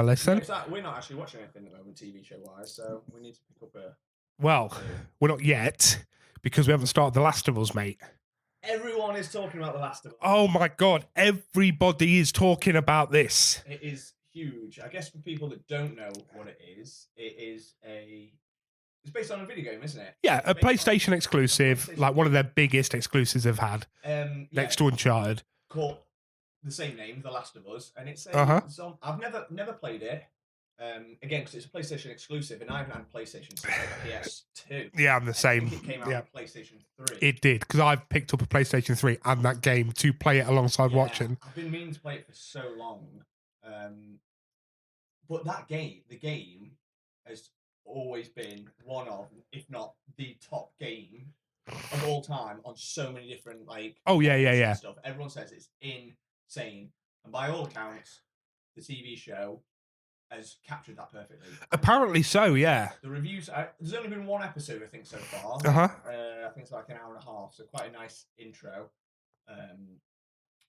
[SPEAKER 1] list then.
[SPEAKER 2] We're not actually watching anything at the moment, TV show wise, so we need to pick up a...
[SPEAKER 1] Well, we're not yet, because we haven't started The Last of Us, mate.
[SPEAKER 2] Everyone is talking about The Last of Us.
[SPEAKER 1] Oh my God, everybody is talking about this.
[SPEAKER 2] It is huge. I guess for people that don't know what it is it's based on a video game, isn't it?
[SPEAKER 1] Yeah, a PlayStation exclusive, like one of their biggest exclusives they've had, next to Uncharted.
[SPEAKER 2] Called the same name, The Last of Us, and it's
[SPEAKER 1] Uh-huh.
[SPEAKER 2] I've never played it. Again, because it's a PlayStation exclusive, and I haven't had a PlayStation since like PS2.
[SPEAKER 1] Yeah, I'm the
[SPEAKER 2] I
[SPEAKER 1] same.
[SPEAKER 2] think it came out
[SPEAKER 1] Yeah.
[SPEAKER 2] on PlayStation 3.
[SPEAKER 1] It did, because I've picked up a PlayStation 3 and that game to play it alongside watching.
[SPEAKER 2] I've been meaning to play it for so long. But the game has always been one of, if not the top game of all time on so many different stuff. Everyone says it's insane, and by all accounts, the TV show has captured that perfectly.
[SPEAKER 1] Apparently so, yeah.
[SPEAKER 2] The reviews. There's only been one episode, I think, so far.
[SPEAKER 1] Uh-huh.
[SPEAKER 2] I think it's like an hour and a half, so quite a nice intro.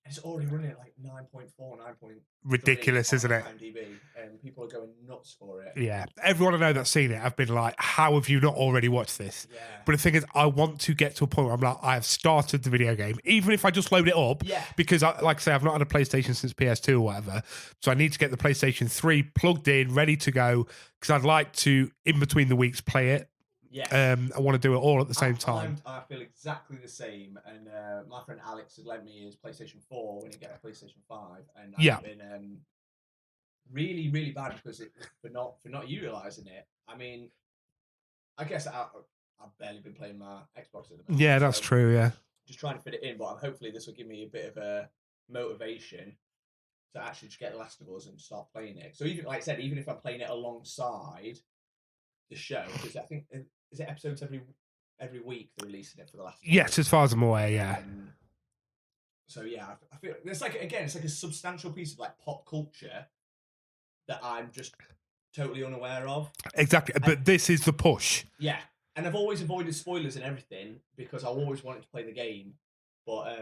[SPEAKER 2] It's already running at like 9.4, 9.3.
[SPEAKER 1] Ridiculous, isn't it?
[SPEAKER 2] IMDb, and people are going nuts for it.
[SPEAKER 1] Yeah. Everyone I know that's seen it have been like, how have you not already watched this?
[SPEAKER 2] Yeah.
[SPEAKER 1] But the thing is, I want to get to a point where I'm like, I have started the video game, even if I just load it up.
[SPEAKER 2] Yeah.
[SPEAKER 1] Because, like I say, I've not had a PlayStation since PS2 or whatever. So I need to get the PlayStation 3 plugged in, ready to go, because I'd like to, in between the weeks, play it.
[SPEAKER 2] Yeah.
[SPEAKER 1] I want to do it all at the same time.
[SPEAKER 2] I feel exactly the same. And my friend Alex had lent me his PlayStation 4 when he got a PlayStation 5, and I've been really, really bad because for not utilizing it. I mean, I guess I've barely been playing my Xbox at the moment.
[SPEAKER 1] Yeah, that's true. Yeah.
[SPEAKER 2] Just trying to fit it in, but hopefully this will give me a bit of a motivation to actually just get The Last of Us and start playing it. So even, like I said, even if I'm playing it alongside the show, because I think is it episodes every week they're releasing it for The Last of Us?
[SPEAKER 1] Yes, as far as I'm aware, yeah.
[SPEAKER 2] So yeah, I feel it's like a substantial piece of like pop culture that I'm just totally unaware of.
[SPEAKER 1] Exactly, but this is the push.
[SPEAKER 2] Yeah, and I've always avoided spoilers and everything because I always wanted to play the game. But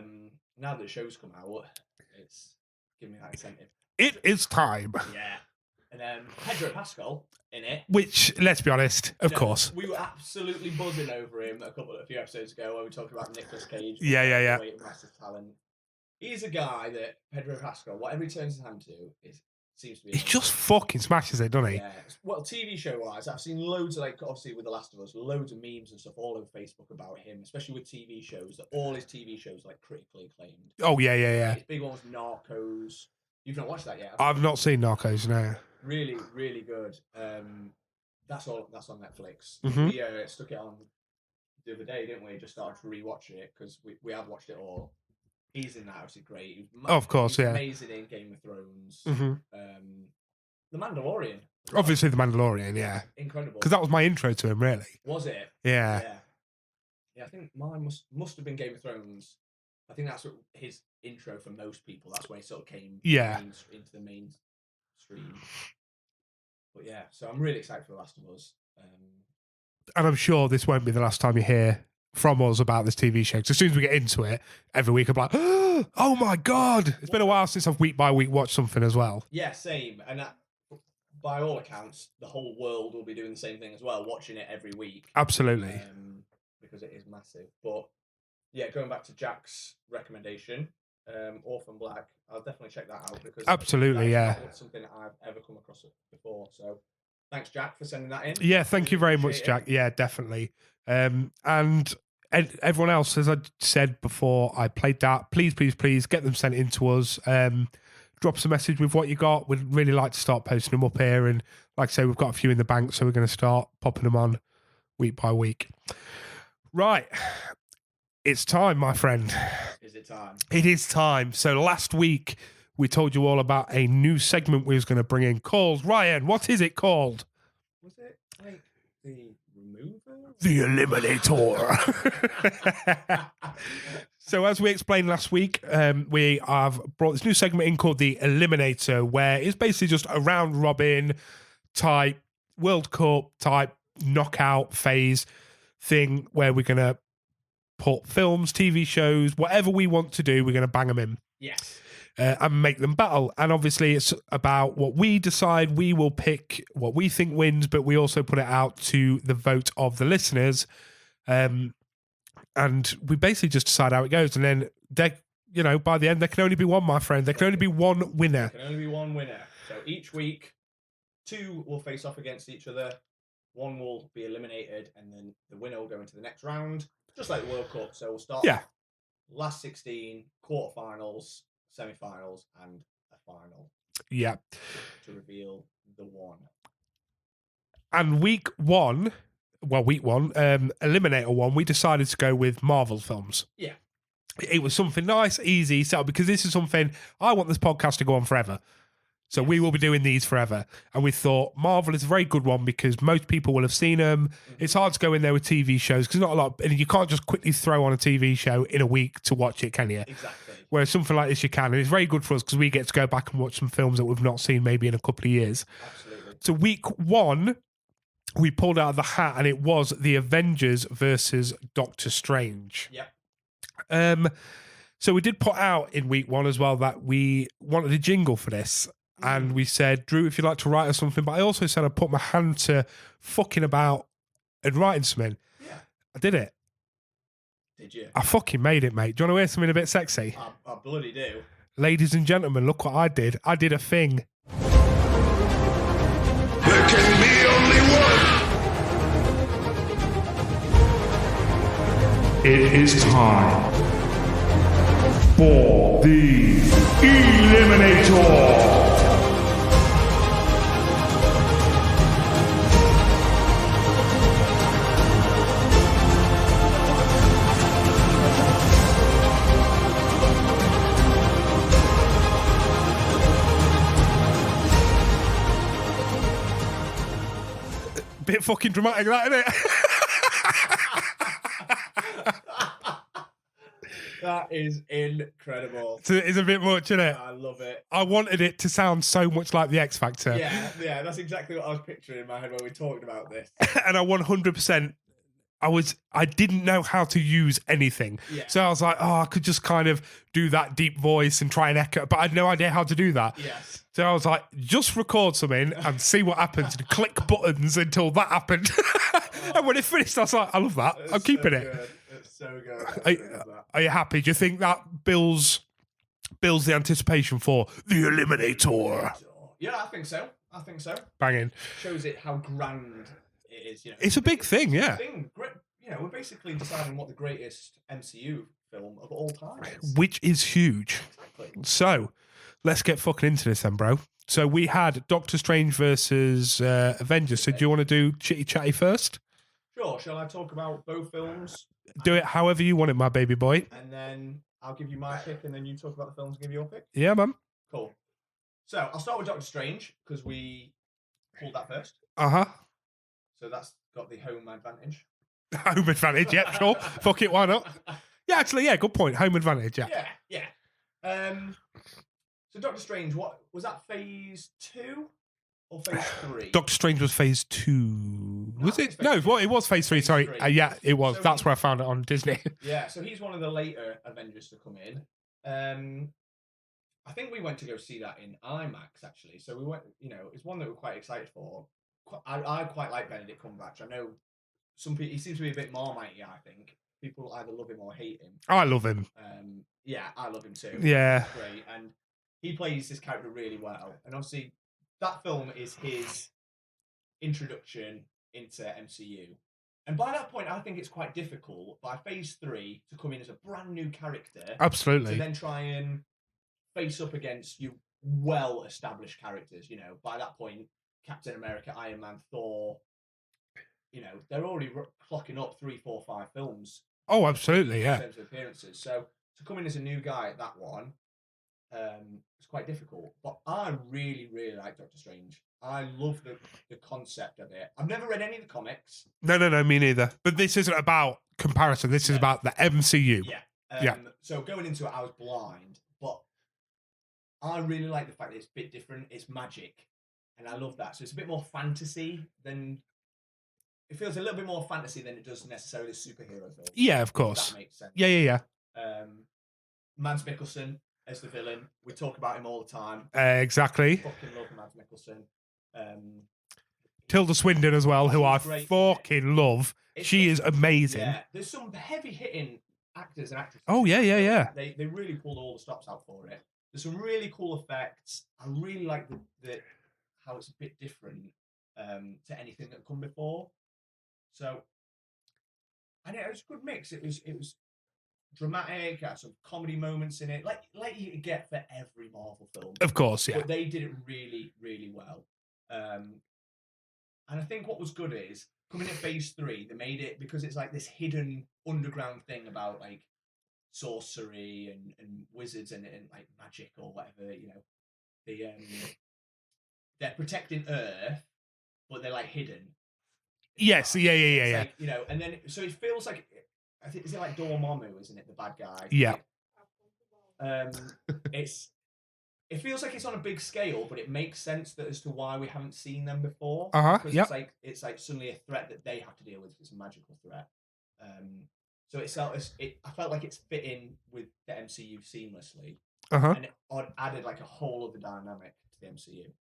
[SPEAKER 2] now that the show's come out, it's giving me that incentive.
[SPEAKER 1] It is time.
[SPEAKER 2] Yeah. And Pedro Pascal in it.
[SPEAKER 1] Which, let's be honest, of course.
[SPEAKER 2] We were absolutely buzzing over him a few episodes ago when we talked about Nicolas Cage.
[SPEAKER 1] Yeah.
[SPEAKER 2] Massive talent. He's a guy that Pedro Pascal, whatever he turns his hand to, seems to be.
[SPEAKER 1] He just fucking smashes it, doesn't he?
[SPEAKER 2] Yeah. Well, TV show wise, I've seen loads of obviously with The Last of Us, loads of memes and stuff all over Facebook about him, especially with TV shows. That all his TV shows critically acclaimed.
[SPEAKER 1] Oh yeah.
[SPEAKER 2] His big one was Narcos. You've not watched that yet?
[SPEAKER 1] I've not seen Narcos, no.
[SPEAKER 2] Really, really good. That's on Netflix.
[SPEAKER 1] Mm-hmm.
[SPEAKER 2] We stuck it on the other day, didn't we? Just started to rewatch it because we have watched it all. He's in that, obviously great.
[SPEAKER 1] Of course,
[SPEAKER 2] he's
[SPEAKER 1] yeah.
[SPEAKER 2] Amazing in Game of Thrones.
[SPEAKER 1] Mm-hmm.
[SPEAKER 2] The Mandalorian.
[SPEAKER 1] Obviously, The Mandalorian, yeah.
[SPEAKER 2] Incredible.
[SPEAKER 1] Because that was my intro to him, really.
[SPEAKER 2] Was it?
[SPEAKER 1] Yeah.
[SPEAKER 2] Yeah, I think mine must have been Game of Thrones. I think that's his intro for most people. That's where he sort of came into the mainstream. But yeah, so I'm really excited for The Last of Us.
[SPEAKER 1] And I'm sure this won't be the last time you hear from us about this TV show. Because as soon as we get into it, every week I'm like, oh my God. It's been a while since I've week by week watched something as well.
[SPEAKER 2] Yeah, same. And by all accounts, the whole world will be doing the same thing as well, watching it every week.
[SPEAKER 1] Absolutely.
[SPEAKER 2] Because it is massive. But yeah, going back to Jack's recommendation, Orphan Black, I'll definitely check that out because
[SPEAKER 1] absolutely, yeah,
[SPEAKER 2] not something that I've ever come across before. So thanks, Jack, for sending that in.
[SPEAKER 1] Yeah, thank you very much, Jack. Yeah, definitely. And everyone else, as I said before, I played that. Please get them sent in to us. Drop us a message with what you got. We'd really like to start posting them up here. And like I say, we've got a few in the bank, so we're going to start popping them on week by week. Right. It's time, my friend.
[SPEAKER 2] Is it time?
[SPEAKER 1] It is time. So last week, we told you all about a new segment we was going to bring in called, Ryan, what is it called?
[SPEAKER 2] Was it like the remover?
[SPEAKER 1] The Eliminator. So as we explained last week, we have brought this new segment in called the Eliminator, where it's basically just a round robin type, World Cup type knockout phase thing where we're going to put films, TV shows, whatever we want to do, we're going to bang them in.
[SPEAKER 2] Yes.
[SPEAKER 1] And make them battle. And obviously it's about what we decide. We will pick what we think wins, but we also put it out to the vote of the listeners. And we basically just decide how it goes. And then, by the end, there can only be one, my friend. There can only be one winner.
[SPEAKER 2] There can only be one winner. So each week, 2 will face off against each other. 1 will be eliminated, and then the winner will go into the next round, just like the World Cup. So we'll start last 16, quarterfinals, semi-finals, and a final.
[SPEAKER 1] Yeah.
[SPEAKER 2] To reveal the one.
[SPEAKER 1] And week one, Eliminator 1, we decided to go with Marvel films.
[SPEAKER 2] Yeah.
[SPEAKER 1] It was something nice, easy, so because this is something I want this podcast to go on forever. So we will be doing these forever. And we thought Marvel is a very good one because most people will have seen them. It's hard to go in there with TV shows because not a lot, and you can't just quickly throw on a TV show in a week to watch it, can you?
[SPEAKER 2] Exactly.
[SPEAKER 1] Whereas something like this you can. And it's very good for us because we get to go back and watch some films that we've not seen maybe in a couple of years.
[SPEAKER 2] Absolutely.
[SPEAKER 1] So week one, we pulled out of the hat and it was The Avengers versus Doctor Strange.
[SPEAKER 2] Yep.
[SPEAKER 1] So we did put out in week one as well that we wanted a jingle for this. And we said, Drew, if you'd like to write us something. But I also said I put my hand to fucking about and writing something.
[SPEAKER 2] Yeah.
[SPEAKER 1] I did it.
[SPEAKER 2] Did you?
[SPEAKER 1] I fucking made it, mate. Do you want to hear something a bit sexy?
[SPEAKER 2] I bloody do.
[SPEAKER 1] Ladies and gentlemen, look what I did. I did a thing.
[SPEAKER 6] There can be only one. It is time for the Eliminator.
[SPEAKER 1] Bit fucking dramatic, that, isn't it?
[SPEAKER 2] That is incredible.
[SPEAKER 1] It's a bit much, isn't it?
[SPEAKER 2] I love it.
[SPEAKER 1] I wanted it to sound so much like the X Factor.
[SPEAKER 2] Yeah, that's exactly what I was picturing in my head when we talked about this.
[SPEAKER 1] And I 100%, I didn't know how to use anything.
[SPEAKER 2] Yeah.
[SPEAKER 1] So I was like, I could just kind of do that deep voice and try and echo, but I had no idea how to do that.
[SPEAKER 2] Yes.
[SPEAKER 1] So I was like, just record something and see what happens and click buttons until that happened. And when it finished, I was like, I love that. I'm keeping it.
[SPEAKER 2] Good. It's so good.
[SPEAKER 1] Are you happy? Do you think that builds the anticipation for the Eliminator?
[SPEAKER 2] Yeah, I think so.
[SPEAKER 1] Banging.
[SPEAKER 2] Shows it how grand it is. You know,
[SPEAKER 1] It's a big thing, yeah.
[SPEAKER 2] Great. You know, we're basically deciding what the greatest MCU film of all time is.
[SPEAKER 1] Which is huge.
[SPEAKER 2] Exactly.
[SPEAKER 1] So, let's get fucking into this then, bro. So we had Doctor Strange versus Avengers. So do you want to do chitty chatty first?
[SPEAKER 2] Sure. Shall I talk about both films?
[SPEAKER 1] Do it however you want it, my baby boy.
[SPEAKER 2] And then I'll give you my pick, and then you talk about the films and give your pick.
[SPEAKER 1] Yeah, man.
[SPEAKER 2] Cool. So I'll start with Doctor Strange because we pulled that first.
[SPEAKER 1] Uh-huh.
[SPEAKER 2] So that's got the home advantage.
[SPEAKER 1] Home advantage, yeah, sure. Fuck it, why not? Yeah, actually, yeah, good point. Home advantage, yeah.
[SPEAKER 2] Yeah. So Doctor Strange, what was that? Phase 2 or phase 3?
[SPEAKER 1] Doctor Strange was phase 2. Was
[SPEAKER 2] it's
[SPEAKER 1] it?
[SPEAKER 2] phase
[SPEAKER 1] No,
[SPEAKER 2] three.
[SPEAKER 1] it was phase 3,
[SPEAKER 2] Phase
[SPEAKER 1] sorry.
[SPEAKER 2] three.
[SPEAKER 1] Yeah, it was.
[SPEAKER 2] So
[SPEAKER 1] That's where I found it on Disney.
[SPEAKER 2] Yeah, so he's one of the later Avengers to come in. I think we went to go see that in IMAX, actually. So we went, it's one that we're quite excited for. I quite like Benedict Cumberbatch. I know some people, he seems to be a bit Marmite-y, I think. People either love him or hate him.
[SPEAKER 1] I love him.
[SPEAKER 2] Yeah, I love him too.
[SPEAKER 1] Yeah.
[SPEAKER 2] He's great. And he plays this character really well. And obviously, that film is his introduction into MCU. And by that point, I think it's quite difficult by phase 3 to come in as a brand new character.
[SPEAKER 1] Absolutely.
[SPEAKER 2] To then try and face up against you well-established characters. By that point, Captain America, Iron Man, Thor, they're already clocking up 3, 4, 5 films.
[SPEAKER 1] Oh, absolutely, yeah.
[SPEAKER 2] In terms of appearances. So to come in as a new guy at that one, it's quite difficult. But I really, really like Doctor Strange. I love the concept of it. I've never read any of the comics.
[SPEAKER 1] No, me neither. But this isn't about comparison. This is about the MCU.
[SPEAKER 2] Yeah. So going into it, I was blind. But I really like the fact that it's a bit different. It's magic. And I love that. So it's a bit more fantasy than... It feels a little bit more fantasy than it does necessarily superhero film.
[SPEAKER 1] Yeah, of course.
[SPEAKER 2] If that makes sense.
[SPEAKER 1] Yeah.
[SPEAKER 2] Mads Mikkelsen as the villain. We talk about him all the time.
[SPEAKER 1] Exactly.
[SPEAKER 2] Fucking love Mads Mikkelsen.
[SPEAKER 1] Tilda Swinton as well, who I
[SPEAKER 2] great.
[SPEAKER 1] fucking love. She is amazing.
[SPEAKER 2] Yeah, there's some heavy hitting actors and actresses.
[SPEAKER 1] Oh, yeah.
[SPEAKER 2] They really pulled all the stops out for it. There's some really cool effects. I really like the how it's a bit different to anything that come before. So, and it was a good mix. It was dramatic, had some comedy moments in it, like you get for every Marvel film.
[SPEAKER 1] Of course, yeah.
[SPEAKER 2] But they did it really, really well. And I think what was good is coming in phase 3, they made it because it's like this hidden underground thing about like sorcery and wizards and like magic or whatever. You know, they're protecting Earth, but they're like hidden.
[SPEAKER 1] Yes, yeah.
[SPEAKER 2] It's like, you know, and then so it feels like I think is it like Dormammu, isn't it, the bad guy?
[SPEAKER 1] Yeah.
[SPEAKER 2] It feels like it's on a big scale, but it makes sense that as to why we haven't seen them before. Because
[SPEAKER 1] Yep.
[SPEAKER 2] it's like suddenly a threat that they have to deal with. It's a magical threat. So I felt like it's fit in with the MCU seamlessly, and it added like a whole other dynamic to the MCU.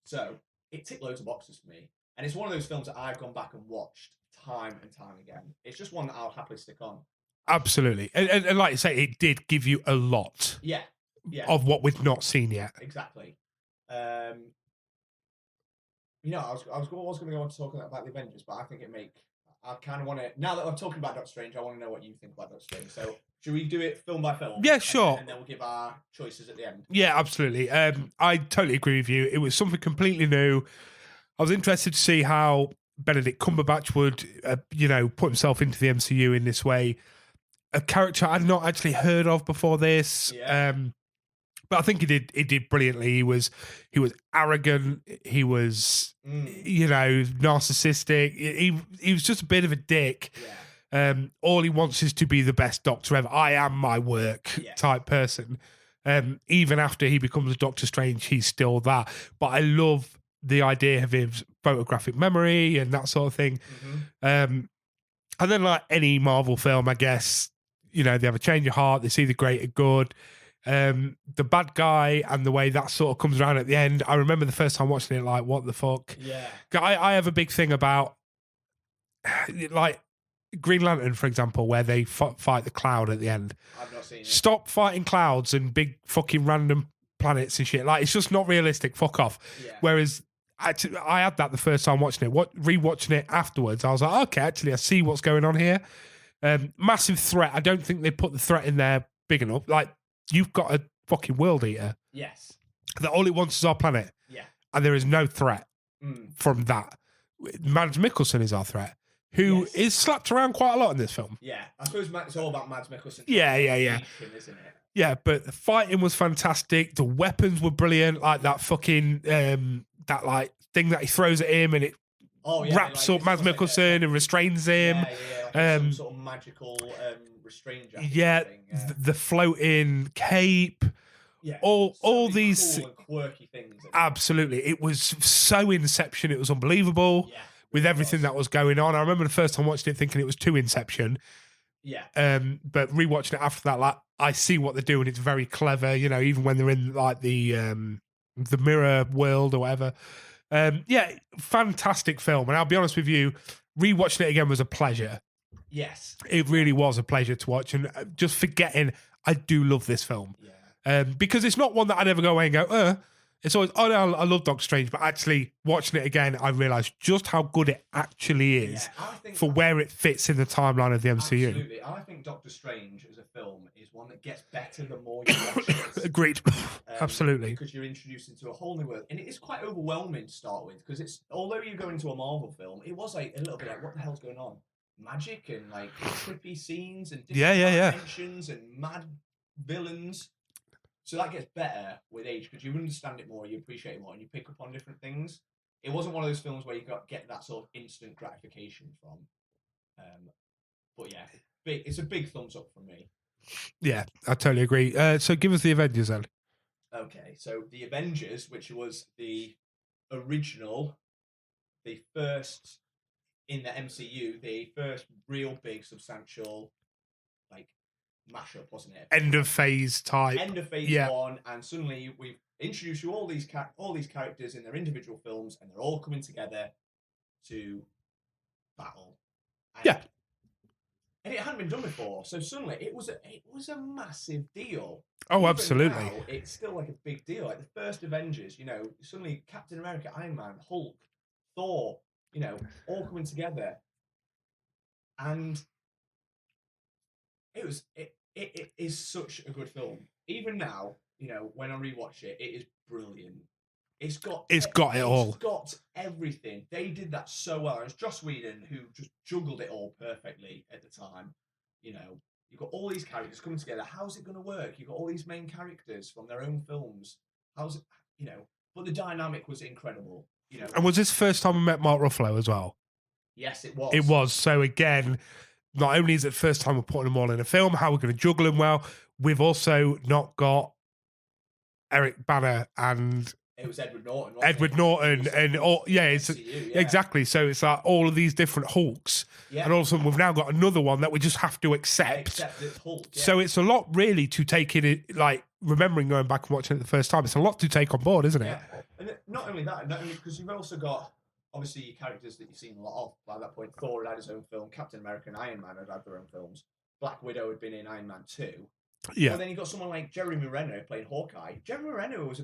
[SPEAKER 2] So it ticked loads of boxes for me, and it's one of those films that I've gone back and watched time and time again. It's just one that I'll happily stick on.
[SPEAKER 1] Absolutely, and like you say, it did give you a lot.
[SPEAKER 2] Yeah.
[SPEAKER 1] Of what we've not seen yet.
[SPEAKER 2] Exactly. You know, I was going to go on to talk about the Avengers, but I think I kind of want to, now that I'm talking about Doctor Strange, I want to know what you think about Doctor Strange. So, should we do it film by film?
[SPEAKER 1] Yeah, sure.
[SPEAKER 2] And then we'll give our choices at the end.
[SPEAKER 1] Yeah, absolutely. I totally agree with you. It was something completely new. I was interested to see how Benedict Cumberbatch would, put himself into the MCU in this way. A character I'd not actually heard of before this.
[SPEAKER 2] Yeah.
[SPEAKER 1] But I think he did brilliantly. He was arrogant. He was, narcissistic. He was just a bit of a dick.
[SPEAKER 2] Yeah.
[SPEAKER 1] All he wants is to be the best doctor ever. I am my work type person. Even after he becomes Doctor Strange, he's still that. But I love the idea of his photographic memory and that sort of thing.
[SPEAKER 2] Mm-hmm.
[SPEAKER 1] And then, like any Marvel film, I guess, they have a change of heart. They see the great and good. The bad guy and the way that sort of comes around at the end. I remember the first time watching it, like, what the fuck?
[SPEAKER 2] Yeah.
[SPEAKER 1] I have a big thing about, like, Green Lantern, for example, where they fight the Cloud at the end.
[SPEAKER 2] I've not seen it.
[SPEAKER 1] Stop fighting clouds and big fucking random planets and shit. Like, it's just not realistic. Fuck off.
[SPEAKER 2] Yeah.
[SPEAKER 1] Whereas I had that the first time watching it. Rewatching it afterwards, I was like, okay, actually, I see what's going on here. Massive threat. I don't think they put the threat in there big enough. Like, you've got a fucking world eater.
[SPEAKER 2] Yes.
[SPEAKER 1] That all it wants is our planet.
[SPEAKER 2] Yeah.
[SPEAKER 1] And there is no threat from that. Mads Mikkelsen is our threat, who is slapped around quite a lot in this film.
[SPEAKER 2] Yeah. I suppose it's all about Mads Mikkelsen.
[SPEAKER 1] Yeah.
[SPEAKER 2] Isn't it?
[SPEAKER 1] Yeah, but the fighting was fantastic. The weapons were brilliant. Like that fucking that like thing that he throws at him and it wraps up Mads Mikkelsen and restrains him.
[SPEAKER 2] Like some sort of magical restraint jacket.
[SPEAKER 1] Yeah,
[SPEAKER 2] thing,
[SPEAKER 1] the floating cape.
[SPEAKER 2] Yeah,
[SPEAKER 1] all these
[SPEAKER 2] cool and quirky things.
[SPEAKER 1] Absolutely, it was so Inception. It was unbelievable with everything that was going on. I remember the first time watching it thinking it was too Inception.
[SPEAKER 2] Yeah.
[SPEAKER 1] But rewatching it after that, like I see what they're doing. It's very clever. Even when they're in like the mirror world or whatever. Fantastic film. And I'll be honest with you, rewatching it again was a pleasure.
[SPEAKER 2] Yes.
[SPEAKER 1] It really was a pleasure to watch. And just forgetting, I do love this film.
[SPEAKER 2] Yeah.
[SPEAKER 1] Because it's not one that I'd ever go away and go, It's always, no, I love Doctor Strange. But actually, watching it again, I realised just how good it actually is for where it fits in the timeline of the MCU.
[SPEAKER 2] Absolutely. I think Doctor Strange as a film is one that gets better the more you watch it.
[SPEAKER 1] Agreed. Absolutely.
[SPEAKER 2] Because you're introduced into a whole new world. And it is quite overwhelming to start with. Because although you go into a Marvel film, it was like a little bit like, what the hell's going on? Magic and like trippy scenes and different dimensions and mad villains. So that gets better with age because you understand it more, you appreciate it more, and you pick up on different things. It wasn't one of those films where you get that sort of instant gratification from. But yeah, it's a big thumbs up from me.
[SPEAKER 1] Yeah, I totally agree. So give us the Avengers then.
[SPEAKER 2] Okay, so the Avengers, which was the original, the first in the MCU, the first real big substantial like mashup, wasn't it?
[SPEAKER 1] End of phase type.
[SPEAKER 2] End of phase 1, and suddenly we've introduced you all these characters in their individual films, and they're all coming together to battle. And it hadn't been done before, so suddenly it was a massive deal.
[SPEAKER 1] Oh,
[SPEAKER 2] Even
[SPEAKER 1] absolutely.
[SPEAKER 2] now, it's still like a big deal. Like the first Avengers, suddenly Captain America, Iron Man, Hulk, Thor, all coming together, and it is such a good film. Even now, when I rewatch it, it is brilliant. It's got
[SPEAKER 1] it all.
[SPEAKER 2] It's got everything. They did that so well. It's Joss Whedon who just juggled it all perfectly at the time. You know, you've got all these characters coming together. How's it going to work? You've got all these main characters from their own films. How's it, but the dynamic was incredible.
[SPEAKER 1] And was this first time we met Mark Ruffalo as well?
[SPEAKER 2] Yes, it was.
[SPEAKER 1] It was. So again, not only is it the first time we're putting them all in a film, how we're going to juggle them well, we've also not got Eric Bana and
[SPEAKER 2] it was Edward Norton.
[SPEAKER 1] Exactly. So it's like all of these different Hulks, and all of a sudden we've now got another one that we just have to accept.
[SPEAKER 2] Except it's Hulk. Yeah.
[SPEAKER 1] So it's a lot really to take in. Like remembering going back and watching it the first time, it's a lot to take on board, isn't it?
[SPEAKER 2] Yeah. And not only that, because you've also got obviously your characters that you've seen a lot of by that point. Thor had his own film. Captain America and Iron Man had their own films. Black Widow had been in Iron Man 2.
[SPEAKER 1] Yeah.
[SPEAKER 2] But then you got someone like Jeremy Renner playing Hawkeye. Jeremy Renner was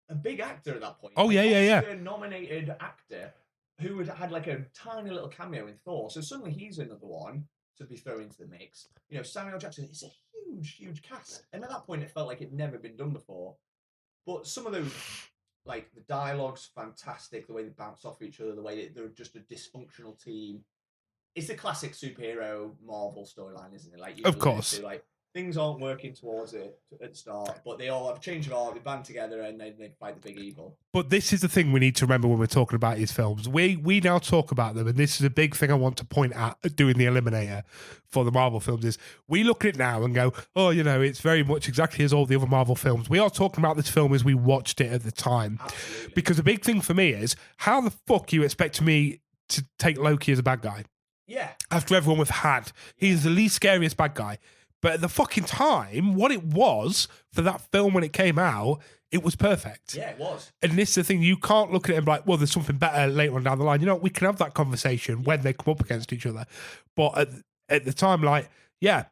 [SPEAKER 2] a big actor at that point.
[SPEAKER 1] Oh, yeah.
[SPEAKER 2] Nominated actor who had like a tiny little cameo in Thor. So suddenly he's another one to be thrown into the mix. Samuel Jackson, it's a huge cast. And at that point, it felt like it'd never been done before. But some of those, like the dialogue's fantastic, the way they bounce off each other, the way they're just a dysfunctional team. It's the classic superhero Marvel storyline, isn't it? Like,
[SPEAKER 1] of course.
[SPEAKER 2] Like, things aren't working towards it at the start, but they all have a change of heart, they band together, and they fight the big evil.
[SPEAKER 1] But this is the thing we need to remember when we're talking about these films. We now talk about them, and this is a big thing I want to point at doing the Eliminator for the Marvel films, is we look at it now and go, oh, it's very much exactly as all the other Marvel films. We are talking about this film as we watched it at the time.
[SPEAKER 2] Absolutely.
[SPEAKER 1] Because the big thing for me is, how the fuck you expect me to take Loki as a bad guy?
[SPEAKER 2] Yeah.
[SPEAKER 1] After everyone we've had. He's the least scariest bad guy. But at the fucking time, what it was for that film when it came out, it was perfect.
[SPEAKER 2] Yeah, it was.
[SPEAKER 1] And this is the thing, you can't look at it and be like, well, there's something better later on down the line. We can have that conversation when they come up against each other. But at the time,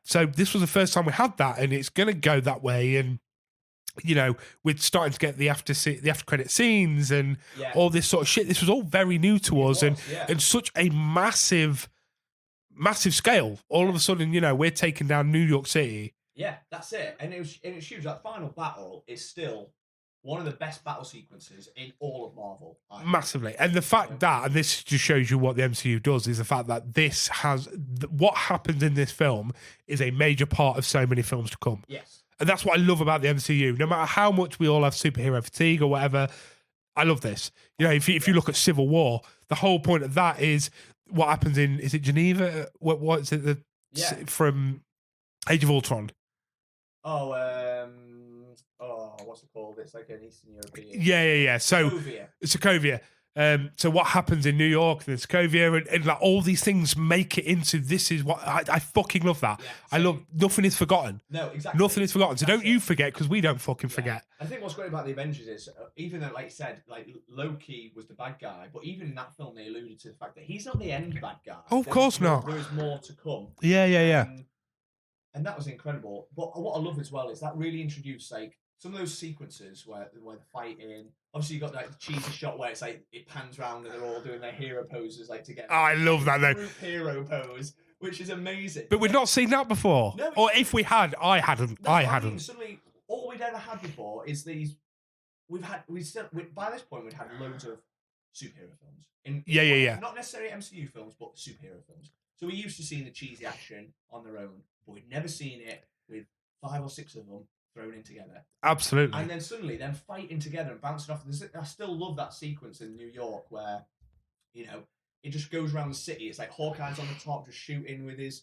[SPEAKER 1] so this was the first time we had that, and it's going to go that way. And, we're starting to get the after credit scenes and all this sort of shit. This was all very new to us and such a massive scale. All of a sudden, we're taking down New York City.
[SPEAKER 2] Yeah, that's it. And it's huge. That final battle is still one of the best battle sequences in all of Marvel.
[SPEAKER 1] Massively. And the fact that, and this just shows you what the MCU does, is the fact that this has, what happens in this film is a major part of so many films to come.
[SPEAKER 2] Yes.
[SPEAKER 1] And that's what I love about the MCU. No matter how much we all have superhero fatigue or whatever, I love this. If you look at Civil War, the whole point of that is what happens is it Geneva? What's it? From Age of Ultron.
[SPEAKER 2] What's it called? It's like an Eastern European.
[SPEAKER 1] Yeah. So Sokovia. So what happens in New York and Sokovia and like all these things make it into this is what I fucking love that. Yeah, I love nothing is forgotten.
[SPEAKER 2] No, exactly.
[SPEAKER 1] Nothing is forgotten. So don't you forget, because we don't fucking forget.
[SPEAKER 2] I think what's great about the Avengers is even though, like you said, like Loki was the bad guy, but even in that film they alluded to the fact that he's not the end bad guy.
[SPEAKER 1] Oh, of course not.
[SPEAKER 2] There is more to come.
[SPEAKER 1] Yeah.
[SPEAKER 2] And that was incredible. But what I love as well is that really introduced like some of those sequences where they're fighting. Obviously, you got that cheesy shot where it's like it pans around and they're all doing their hero poses like together.
[SPEAKER 1] Oh, I love that though.
[SPEAKER 2] Group hero pose, which is amazing.
[SPEAKER 1] But we've not seen that before. No, or if we had, I hadn't.
[SPEAKER 2] Suddenly, all we'd ever had before is these. By this point we'd had loads of superhero films.
[SPEAKER 1] Yeah.
[SPEAKER 2] Not necessarily MCU films, but superhero films. So we're used to seeing the cheesy action on their own, but we'd never seen it with 5 or 6 of them thrown in together.
[SPEAKER 1] Absolutely.
[SPEAKER 2] And then suddenly them fighting together and bouncing off. I still love that sequence in New York where, it just goes around the city. It's like Hawkeye's on the top just shooting with his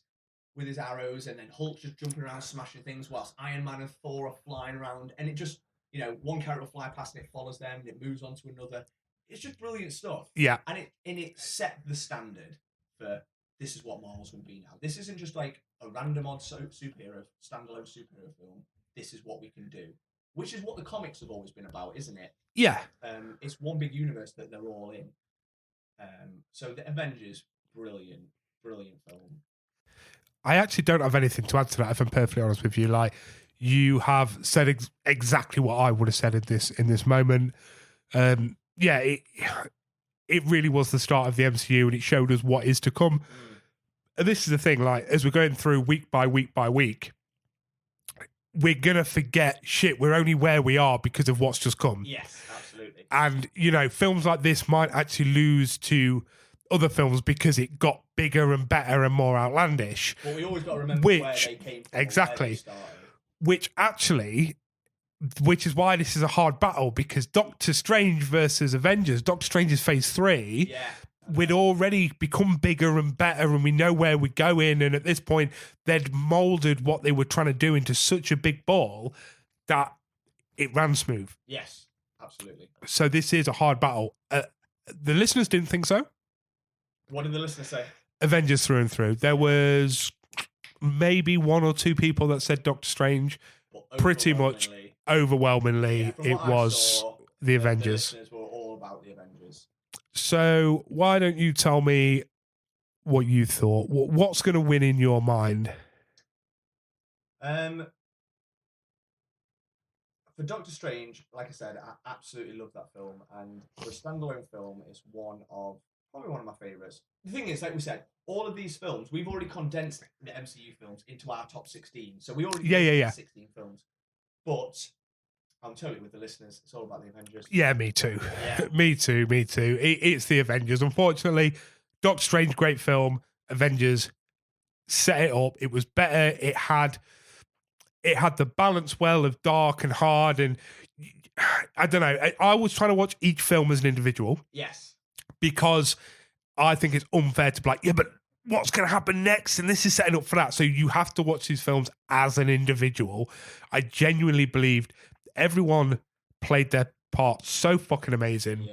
[SPEAKER 2] arrows, and then Hulk's just jumping around smashing things whilst Iron Man and Thor are flying around. And it just, one character will fly past and it follows them and it moves on to another. It's just brilliant stuff.
[SPEAKER 1] Yeah.
[SPEAKER 2] And it set the standard for this is what Marvel's going to be now. This isn't just like a random odd standalone superhero film. This is what we can do, which is what the comics have always been about, isn't it?
[SPEAKER 1] Yeah.
[SPEAKER 2] It's one big universe that they're all in. So the Avengers, brilliant film. I
[SPEAKER 1] actually don't have anything to add to that, if I'm perfectly honest with you. Like, you have said exactly what I would have said in this moment. It really was the start of the MCU, and it showed us what is to come. And this is the thing, like, as we're going through week by week by week, we're going to forget shit. We're only where we are because of what's just come.
[SPEAKER 2] Yes, absolutely.
[SPEAKER 1] And, you know, films like this might actually lose to other films because it got bigger and better and more outlandish.
[SPEAKER 2] But we always got to remember where
[SPEAKER 1] Which,
[SPEAKER 2] they came from.
[SPEAKER 1] exactly.
[SPEAKER 2] Where they started.
[SPEAKER 1] Which is why this is a hard battle, because Doctor Strange versus Avengers, Doctor Strange is phase 3.
[SPEAKER 2] Yeah.
[SPEAKER 1] We'd already become bigger and better, and we know where we're going. And at this point, they'd molded what they were trying to do into such a big ball that it ran smooth.
[SPEAKER 2] Yes, absolutely.
[SPEAKER 1] So this is a hard battle. The listeners didn't think so.
[SPEAKER 2] What did the listeners say?
[SPEAKER 1] Avengers through and through. There was maybe 1 or 2 people that said Doctor Strange.
[SPEAKER 2] But
[SPEAKER 1] Pretty much overwhelmingly,
[SPEAKER 2] yeah, from
[SPEAKER 1] it
[SPEAKER 2] what I
[SPEAKER 1] was
[SPEAKER 2] saw,
[SPEAKER 1] the Avengers.
[SPEAKER 2] The listeners were all about the Avengers.
[SPEAKER 1] So why don't you tell me what you thought? What's going to win in your mind?
[SPEAKER 2] For Doctor Strange, like I said, I absolutely love that film, and for a standalone film, it's probably one of my favourites. The thing is, like we said, all of these films, we've already condensed the MCU films into our top 16, so we already know 16 films. But I'm totally with the listeners. It's all about the Avengers.
[SPEAKER 1] Yeah, me too.
[SPEAKER 2] Yeah.
[SPEAKER 1] Me too. It's the Avengers. Unfortunately, Doctor Strange, great film. Avengers set it up. It was better. It had the balance well of dark and hard, and I don't know. I was trying to watch each film as an individual.
[SPEAKER 2] Yes.
[SPEAKER 1] Because I think it's unfair to be like, yeah, but what's going to happen next? And this is setting up for that. So you have to watch these films as an individual. I genuinely believed everyone played their part so fucking amazing.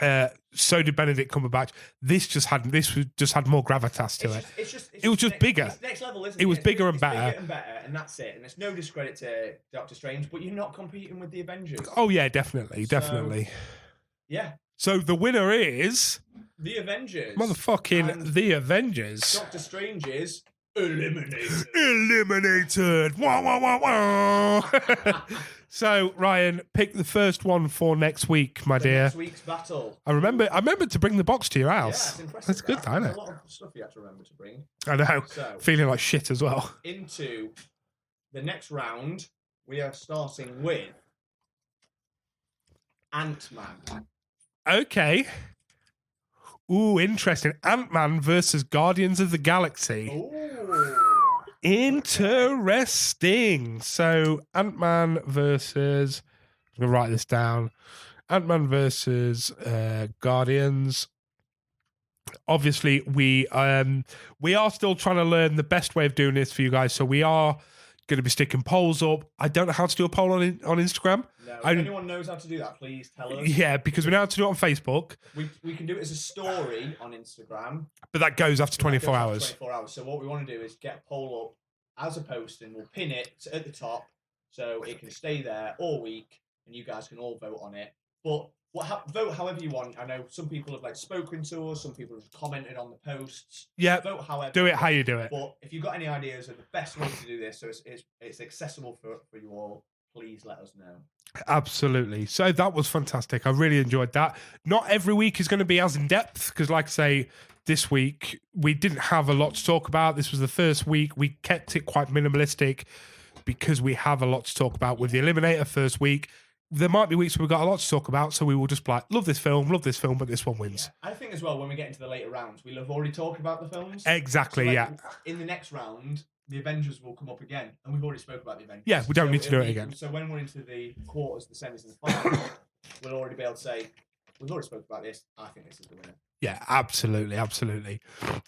[SPEAKER 2] Yeah.
[SPEAKER 1] So did Benedict Cumberbatch. This just had more gravitas to it. It was just bigger.
[SPEAKER 2] It's next level, isn't it?
[SPEAKER 1] It was bigger and
[SPEAKER 2] it's
[SPEAKER 1] better.
[SPEAKER 2] Bigger and better, and that's it. And it's no discredit to Doctor Strange, but you're not competing with the Avengers.
[SPEAKER 1] Oh yeah, definitely.
[SPEAKER 2] Yeah.
[SPEAKER 1] So the winner is
[SPEAKER 2] The Avengers.
[SPEAKER 1] motherfucking
[SPEAKER 2] And
[SPEAKER 1] The Avengers.
[SPEAKER 2] Doctor Strange is eliminated.
[SPEAKER 1] Eliminated. Wah, wah, wah, wah. So, Ryan, pick the first one for next week, my dear.
[SPEAKER 2] Next week's battle.
[SPEAKER 1] I remember to bring the box to your
[SPEAKER 2] Yeah,
[SPEAKER 1] house.
[SPEAKER 2] it's impressive.
[SPEAKER 1] That's good, isn't
[SPEAKER 2] There's
[SPEAKER 1] it?
[SPEAKER 2] a lot of stuff you have to remember to bring.
[SPEAKER 1] I know.
[SPEAKER 2] So,
[SPEAKER 1] Feeling like shit as well.
[SPEAKER 2] into the next round, we are starting with Ant-Man.
[SPEAKER 1] Okay. Ooh, interesting. Ant-Man versus Guardians of the Galaxy.
[SPEAKER 2] Ooh.
[SPEAKER 1] Interesting. So, Ant-Man versus... I'm going to write this down. Ant-Man versus Guardians. Obviously, we are still trying to learn the best way of doing this for you guys. So we are going to be sticking polls up. I don't know how to do a poll on Instagram.
[SPEAKER 2] No, if anyone knows how to do that, please tell us.
[SPEAKER 1] Yeah, because we know how to do it on Facebook.
[SPEAKER 2] We can do it as a story on Instagram.
[SPEAKER 1] But that goes after 24
[SPEAKER 2] That goes
[SPEAKER 1] hours.
[SPEAKER 2] after 24 hours. So what we want to do is get a poll up as a post, and we'll pin it at the top so it can stay there all week, and you guys can all vote on it. But vote however you want. I know some people have spoken to us, some people have commented on the posts.
[SPEAKER 1] Yeah,
[SPEAKER 2] vote however.
[SPEAKER 1] do it how you do it.
[SPEAKER 2] But if you've got any ideas of the best way to do this, so it's accessible for you all, please let us know.
[SPEAKER 1] Absolutely. So that was fantastic. I really enjoyed that. Not every week is going to be as in depth because, like I say, this week we didn't have a lot to talk about. This was the first week. We kept it quite minimalistic because we have a lot to talk about with the Eliminator first week. There might be weeks where we've got a lot to talk about, so we will just be like, love this film, but this one wins.
[SPEAKER 2] Yeah. I think as well, when we get into the later rounds, we'll have already talked about the films.
[SPEAKER 1] Exactly,
[SPEAKER 2] So,
[SPEAKER 1] yeah.
[SPEAKER 2] In the next round, the Avengers will come up again, and we've already spoke about the Avengers.
[SPEAKER 1] Yeah, we don't need to do
[SPEAKER 2] it'll
[SPEAKER 1] it
[SPEAKER 2] be-
[SPEAKER 1] again.
[SPEAKER 2] So when we're into the quarters, the semis, and the finals, we'll already be able to say, we've already spoke about this. I think this is the winner.
[SPEAKER 1] Yeah, absolutely.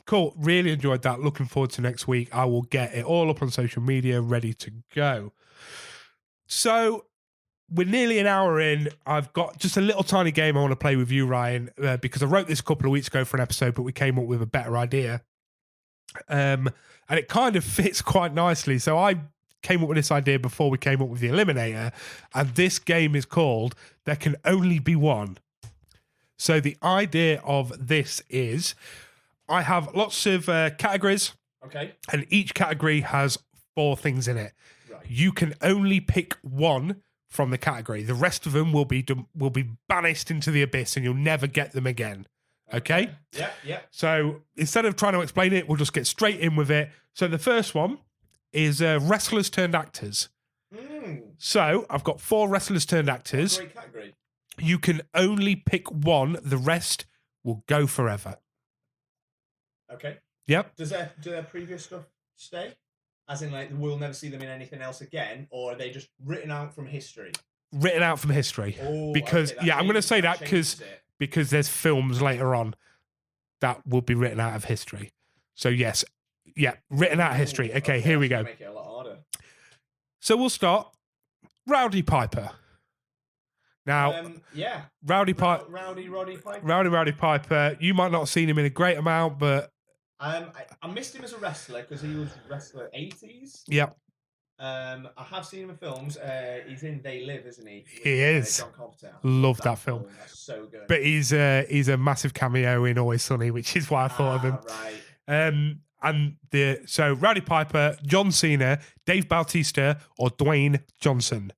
[SPEAKER 1] Cool. Really enjoyed that. Looking forward to next week. I will get it all up on social media, ready to go. So we're nearly an hour in. I've got just a little tiny game I want to play with you, Ryan, because I wrote this a couple of weeks ago for an episode, but we came up with a better idea. And it kind of fits quite nicely. So I came up with this idea before we came up with the Eliminator, and this game is called There Can Only Be One. So the idea of this is I have lots of categories,
[SPEAKER 2] Okay.
[SPEAKER 1] and each category has 4 things in it.
[SPEAKER 2] Right.
[SPEAKER 1] You can only pick one from the category. The rest of them will be banished into the abyss, and you'll never get them again. Okay?
[SPEAKER 2] Yeah.
[SPEAKER 1] So instead of trying to explain it, we'll just get straight in with it. So the first one is wrestlers turned actors. So I've got 4 wrestlers turned actors.
[SPEAKER 2] Great category.
[SPEAKER 1] You can only pick one. The rest will go forever.
[SPEAKER 2] Okay.
[SPEAKER 1] Yep.
[SPEAKER 2] Do their previous stuff stay? As in, like, we'll never see them in anything else again, or are they just written out from history?
[SPEAKER 1] Written out from history.
[SPEAKER 2] Oh,
[SPEAKER 1] Because,
[SPEAKER 2] okay,
[SPEAKER 1] I'm going to say that
[SPEAKER 2] changes
[SPEAKER 1] because there's films later on that will be written out of history. So, yes. Yeah, written out of history. Okay, here we go.
[SPEAKER 2] Make it a lot harder.
[SPEAKER 1] So we'll start. Rowdy Piper. Now, Rowdy Piper.
[SPEAKER 2] Rowdy Piper.
[SPEAKER 1] Rowdy Piper. You might not have seen him in a great amount, but
[SPEAKER 2] I missed him as a wrestler because he was wrestler 80s.
[SPEAKER 1] Yep.
[SPEAKER 2] I have seen him in films. He's in They Live, isn't he?
[SPEAKER 1] He is.
[SPEAKER 2] John Carpenter.
[SPEAKER 1] Love that film.
[SPEAKER 2] That's so good.
[SPEAKER 1] But he's a massive cameo in Always Sunny, which is why I thought of him.
[SPEAKER 2] Right.
[SPEAKER 1] So Rowdy Piper, John Cena, Dave Bautista, or Dwayne Johnson.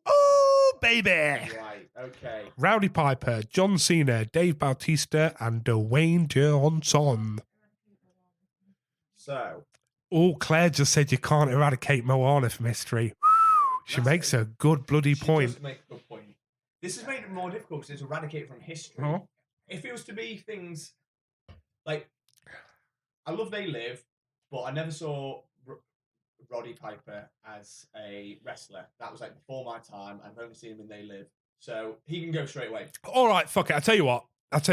[SPEAKER 1] Oh, baby.
[SPEAKER 2] Right, okay.
[SPEAKER 1] Rowdy Piper, John Cena, Dave Bautista, and Dwayne Johnson.
[SPEAKER 2] So.
[SPEAKER 1] Oh, Claire just said you can't eradicate Moana from history. She makes a good bloody point.
[SPEAKER 2] She does make a good point. This has made it more difficult because it's eradicated from history.
[SPEAKER 1] Uh-huh.
[SPEAKER 2] If it was to be things like, I love They Live, but I never saw Roddy Piper as a wrestler. That was like before my time. I've only seen him in They Live. So he can go straight away.
[SPEAKER 1] All right, fuck it. I'll tell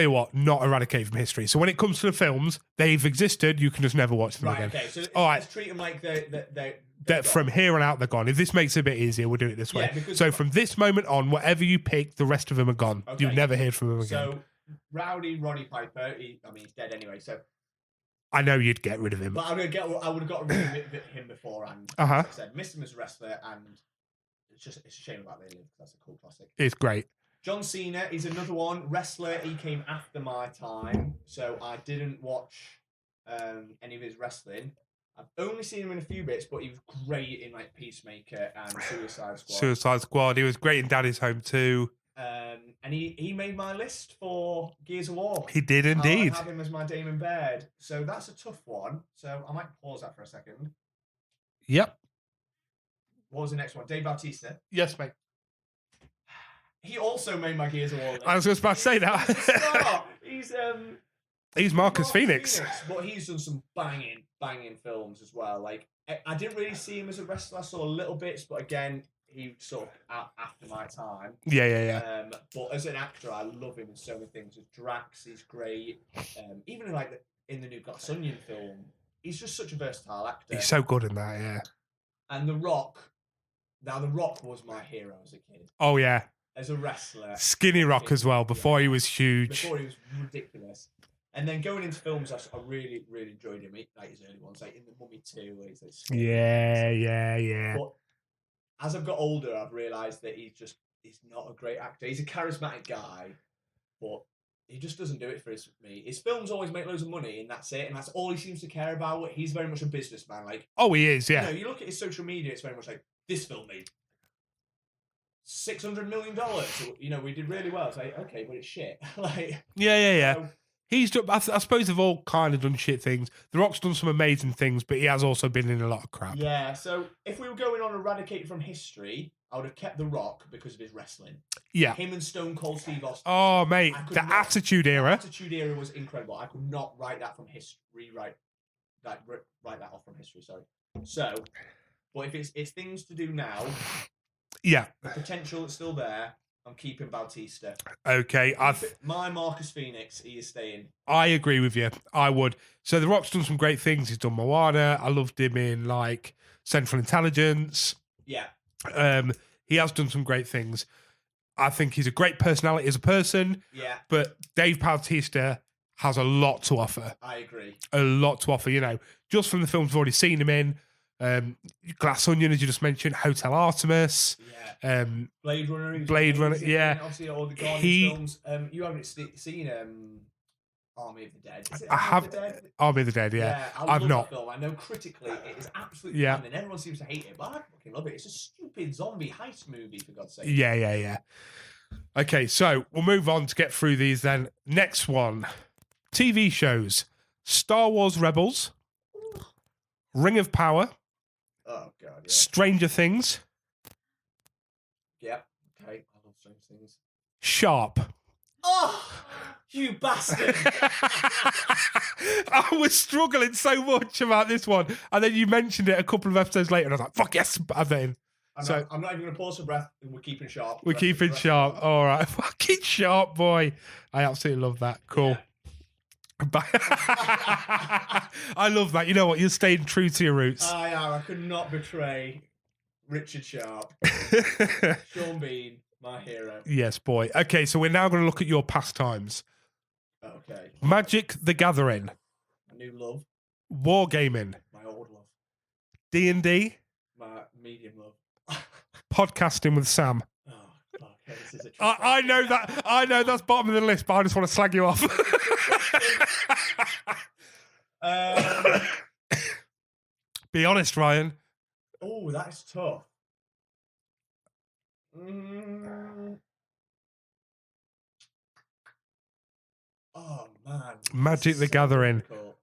[SPEAKER 1] you what, not eradicate from history. So when it comes to the films, they've existed. You can just never watch them again.
[SPEAKER 2] Okay. So
[SPEAKER 1] all right.
[SPEAKER 2] Let's treat them like they're
[SPEAKER 1] from here on out, they're gone. If this makes it a bit easier, we'll do it this way. So from this moment on, whatever you pick, the rest of them are gone.
[SPEAKER 2] Okay.
[SPEAKER 1] You'll never hear from them again.
[SPEAKER 2] So Roddy Piper, he's dead anyway. So
[SPEAKER 1] I know you'd get rid of him.
[SPEAKER 2] But I would have got rid of him beforehand.
[SPEAKER 1] Uh-huh.
[SPEAKER 2] Like I said, missed him as a wrestler, and it's a shame about They Live. That's a cool classic.
[SPEAKER 1] It's great.
[SPEAKER 2] John Cena is another one. Wrestler, he came after my time, so I didn't watch any of his wrestling. I've only seen him in a few bits, but he was great in like Peacemaker and Suicide Squad.
[SPEAKER 1] Suicide Squad. He was great in Daddy's Home too.
[SPEAKER 2] And he made my list for Gears of War.
[SPEAKER 1] He did indeed.
[SPEAKER 2] I have him as my Damon Baird. So that's a tough one. So I might pause that for a second.
[SPEAKER 1] Yep.
[SPEAKER 2] What was the next one? Dave Bautista.
[SPEAKER 1] Yes, mate.
[SPEAKER 2] He also made my Gears of War list.
[SPEAKER 1] I was just about to say that.
[SPEAKER 2] He's
[SPEAKER 1] Marcus Phoenix.
[SPEAKER 2] But he's done some banging films as well. Like I didn't really see him as a wrestler. I saw little bits, but again, he sort of after my time.
[SPEAKER 1] Yeah.
[SPEAKER 2] But as an actor, I love him in so many things. As Drax, he's great. Even in the new Glass Onion film, he's just such a versatile actor.
[SPEAKER 1] He's so good in that, yeah.
[SPEAKER 2] And The Rock. Now, The Rock was my hero as a kid.
[SPEAKER 1] Oh yeah.
[SPEAKER 2] As a wrestler.
[SPEAKER 1] Skinny Rock as well, before he was huge.
[SPEAKER 2] Before he was ridiculous. And then going into films, I really, really enjoyed him. Like his early ones, like in The Mummy 2, where he's like...
[SPEAKER 1] Yeah.
[SPEAKER 2] But as I've got older, I've realised that he's not a great actor. He's a charismatic guy, but he just doesn't do it for me. His films always make loads of money, and that's it. And that's all he seems to care about. He's very much a businessman. Like,
[SPEAKER 1] oh, he is, yeah.
[SPEAKER 2] You look at his social media, it's very much like, this film made $600 million. We did really well. It's like, okay, but it's shit. Like,
[SPEAKER 1] yeah. He's done, I suppose they've all kind of done shit things. The Rock's done some amazing things, but he has also been in a lot of crap.
[SPEAKER 2] Yeah, so if we were going on Eradicated from history, I would have kept The Rock because of his wrestling.
[SPEAKER 1] Yeah.
[SPEAKER 2] Him and Stone Cold Steve Austin.
[SPEAKER 1] Oh, mate, the Attitude Era.
[SPEAKER 2] The Attitude Era was incredible. I could not write that from history, write that off from history, sorry. So, but if it's things to do now,
[SPEAKER 1] yeah,
[SPEAKER 2] the potential is still there. I'm keeping Bautista.
[SPEAKER 1] Okay,
[SPEAKER 2] my Marcus Phoenix, he is staying.
[SPEAKER 1] I agree with you. I would. So The Rock's done some great things. He's done Moana. I loved him in like Central Intelligence.
[SPEAKER 2] Yeah.
[SPEAKER 1] He has done some great things. I think he's a great personality as a person.
[SPEAKER 2] Yeah.
[SPEAKER 1] But Dave Bautista has a lot to offer.
[SPEAKER 2] I agree.
[SPEAKER 1] A lot to offer, just from the films we've already seen him in. Glass Onion, as you just mentioned, Hotel Artemis.
[SPEAKER 2] Yeah. Blade Runner.
[SPEAKER 1] Yeah.
[SPEAKER 2] Obviously, all the Guardians films. You haven't seen Army of the Dead. Is it
[SPEAKER 1] Army of the Dead, yeah. I've not.
[SPEAKER 2] That film. I know critically it is absolutely fun, and everyone seems to hate it, but I fucking love it. It's a stupid zombie heist movie, for God's sake.
[SPEAKER 1] Yeah. Okay, so we'll move on to get through these then. Next one. TV shows. Star Wars Rebels. Ring of Power.
[SPEAKER 2] Oh, God, yeah.
[SPEAKER 1] Stranger Things.
[SPEAKER 2] Yeah, okay. I love Stranger Things.
[SPEAKER 1] Sharp.
[SPEAKER 2] Oh, you bastard!
[SPEAKER 1] I was struggling so much about this one, and then you mentioned it a couple of episodes later, and I was like, "Fuck yes!" I'm in.
[SPEAKER 2] I'm
[SPEAKER 1] So-
[SPEAKER 2] not even going to pause for breath. We're keeping sharp.
[SPEAKER 1] We're keeping sharp. All right, fucking sharp, boy. I absolutely love that. Cool. I love that. You know what? You're staying true to your roots.
[SPEAKER 2] I am. I could not betray Richard Sharp. Sean Bean, my hero.
[SPEAKER 1] Yes, boy. Okay, so we're now going to look at your pastimes.
[SPEAKER 2] Okay.
[SPEAKER 1] Magic the Gathering,
[SPEAKER 2] My new love.
[SPEAKER 1] wargaming,
[SPEAKER 2] My old love.
[SPEAKER 1] D&D,
[SPEAKER 2] My medium love.
[SPEAKER 1] podcasting with Sam.
[SPEAKER 2] Oh, fuck. Okay, this is a trick
[SPEAKER 1] I know
[SPEAKER 2] question.
[SPEAKER 1] that. I know that's bottom of the list, but I just want to slag you off. Be honest, Ryan.
[SPEAKER 2] Oh, that is tough. Mm. Oh, man.
[SPEAKER 1] Magic
[SPEAKER 2] This
[SPEAKER 1] the
[SPEAKER 2] is so
[SPEAKER 1] Gathering.
[SPEAKER 2] difficult.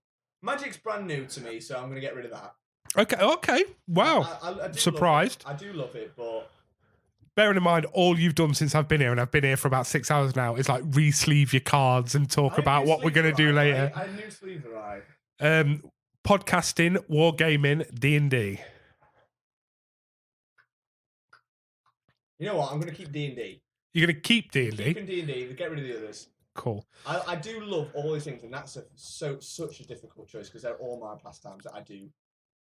[SPEAKER 2] Magic's brand new to me, so I'm going to get rid of that.
[SPEAKER 1] Okay. Wow.
[SPEAKER 2] I do love it.
[SPEAKER 1] Surprised.
[SPEAKER 2] I do love it, but
[SPEAKER 1] Bearing in mind, all you've done since I've been here, and I've been here for about 6 hours now, is like re-sleeve your cards and talk about what we're going to do later.
[SPEAKER 2] I knew sleeves arrived.
[SPEAKER 1] Podcasting, wargaming, D&D.
[SPEAKER 2] You know what? I'm going to keep D&D.
[SPEAKER 1] You're going to keep D&D?
[SPEAKER 2] Keeping D&D, get rid of the others.
[SPEAKER 1] Cool.
[SPEAKER 2] I do love all these things, and that's such a difficult choice because they're all my pastimes that I do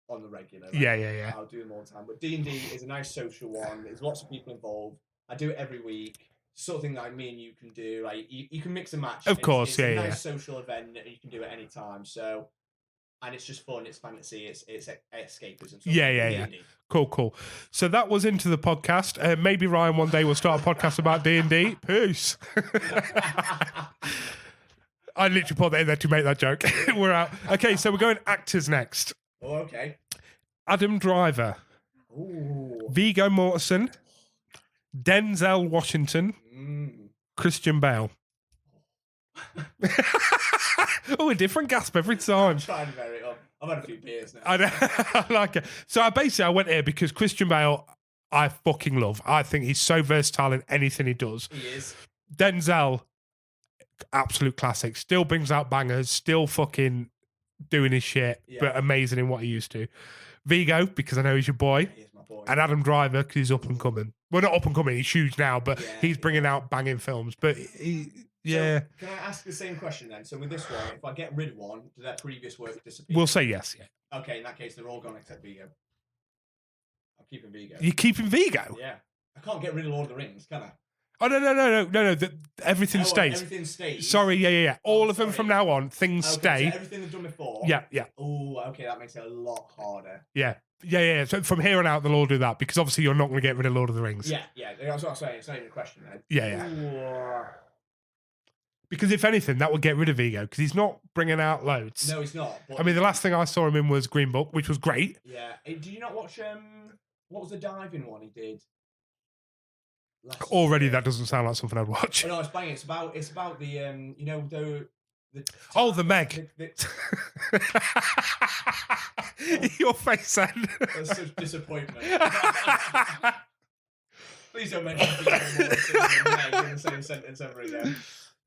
[SPEAKER 2] on the regular. Like,
[SPEAKER 1] Yeah.
[SPEAKER 2] I'll do them all the time. But D&D is a nice social one. There's lots of people involved. I do it every week. Sort of thing that like, me and you can do. Like you can mix and match.
[SPEAKER 1] Of course,
[SPEAKER 2] it's a
[SPEAKER 1] yeah.
[SPEAKER 2] nice social event that you can do at any time. So, and it's just fun. It's fantasy. It's escapism. So
[SPEAKER 1] Yeah.
[SPEAKER 2] D&D.
[SPEAKER 1] Cool. So that was into the podcast. Maybe Ryan one day will start a podcast about D&D. Peace. I literally put that in there to make that joke. We're out. Okay, so we're going actors next.
[SPEAKER 2] Oh, okay.
[SPEAKER 1] Adam Driver,
[SPEAKER 2] Ooh.
[SPEAKER 1] Viggo Mortensen, Denzel Washington, Christian Bale. Oh, a different gasp every time.
[SPEAKER 2] I'm trying to vary it up. I've had a few beers now.
[SPEAKER 1] I like it. So I went here because Christian Bale, I fucking love. I think he's so versatile in anything he does.
[SPEAKER 2] He is.
[SPEAKER 1] Denzel, absolute classic. Still brings out bangers. Still fucking doing his shit, but amazing in what he used to. Viggo, because I know he's your boy.
[SPEAKER 2] He is my boy.
[SPEAKER 1] And Adam Driver, because he's up and coming. Well, not up and coming. He's huge now, but he's bringing out banging films. But yeah.
[SPEAKER 2] So, can I ask the same question then? So with this one, if I get rid of one, does that previous work disappear?
[SPEAKER 1] We'll say yes. Yeah.
[SPEAKER 2] Okay, in that case, they're all gone except Viggo. I'm keeping Viggo.
[SPEAKER 1] You're keeping Viggo?
[SPEAKER 2] Yeah. I can't get rid of Lord of the Rings, can I?
[SPEAKER 1] Oh, no. Everything stays.
[SPEAKER 2] Everything stays.
[SPEAKER 1] Sorry, yeah. All of them from now on, things
[SPEAKER 2] Okay,
[SPEAKER 1] stay.
[SPEAKER 2] So everything they've done before.
[SPEAKER 1] Yeah.
[SPEAKER 2] Oh, okay, that makes it a lot harder.
[SPEAKER 1] Yeah. So from here on out, they'll all do that because obviously you're not going to get rid of Lord of the Rings.
[SPEAKER 2] Yeah. That's what I'm saying. It's not even a question then.
[SPEAKER 1] Yeah.
[SPEAKER 2] Ooh.
[SPEAKER 1] Because if anything, that would get rid of Viggo because he's not bringing out loads.
[SPEAKER 2] No, he's not. But
[SPEAKER 1] I mean, the last thing I saw him in was Green Book, which was great.
[SPEAKER 2] Yeah. Did you not watch what was the diving one he did?
[SPEAKER 1] Already, that doesn't sound like something I'd watch.
[SPEAKER 2] Oh, no, it's banging. It's about the you know the
[SPEAKER 1] the Meg. Your face, then.
[SPEAKER 2] That's such disappointment. Please don't mention Meg in the same sentence ever again.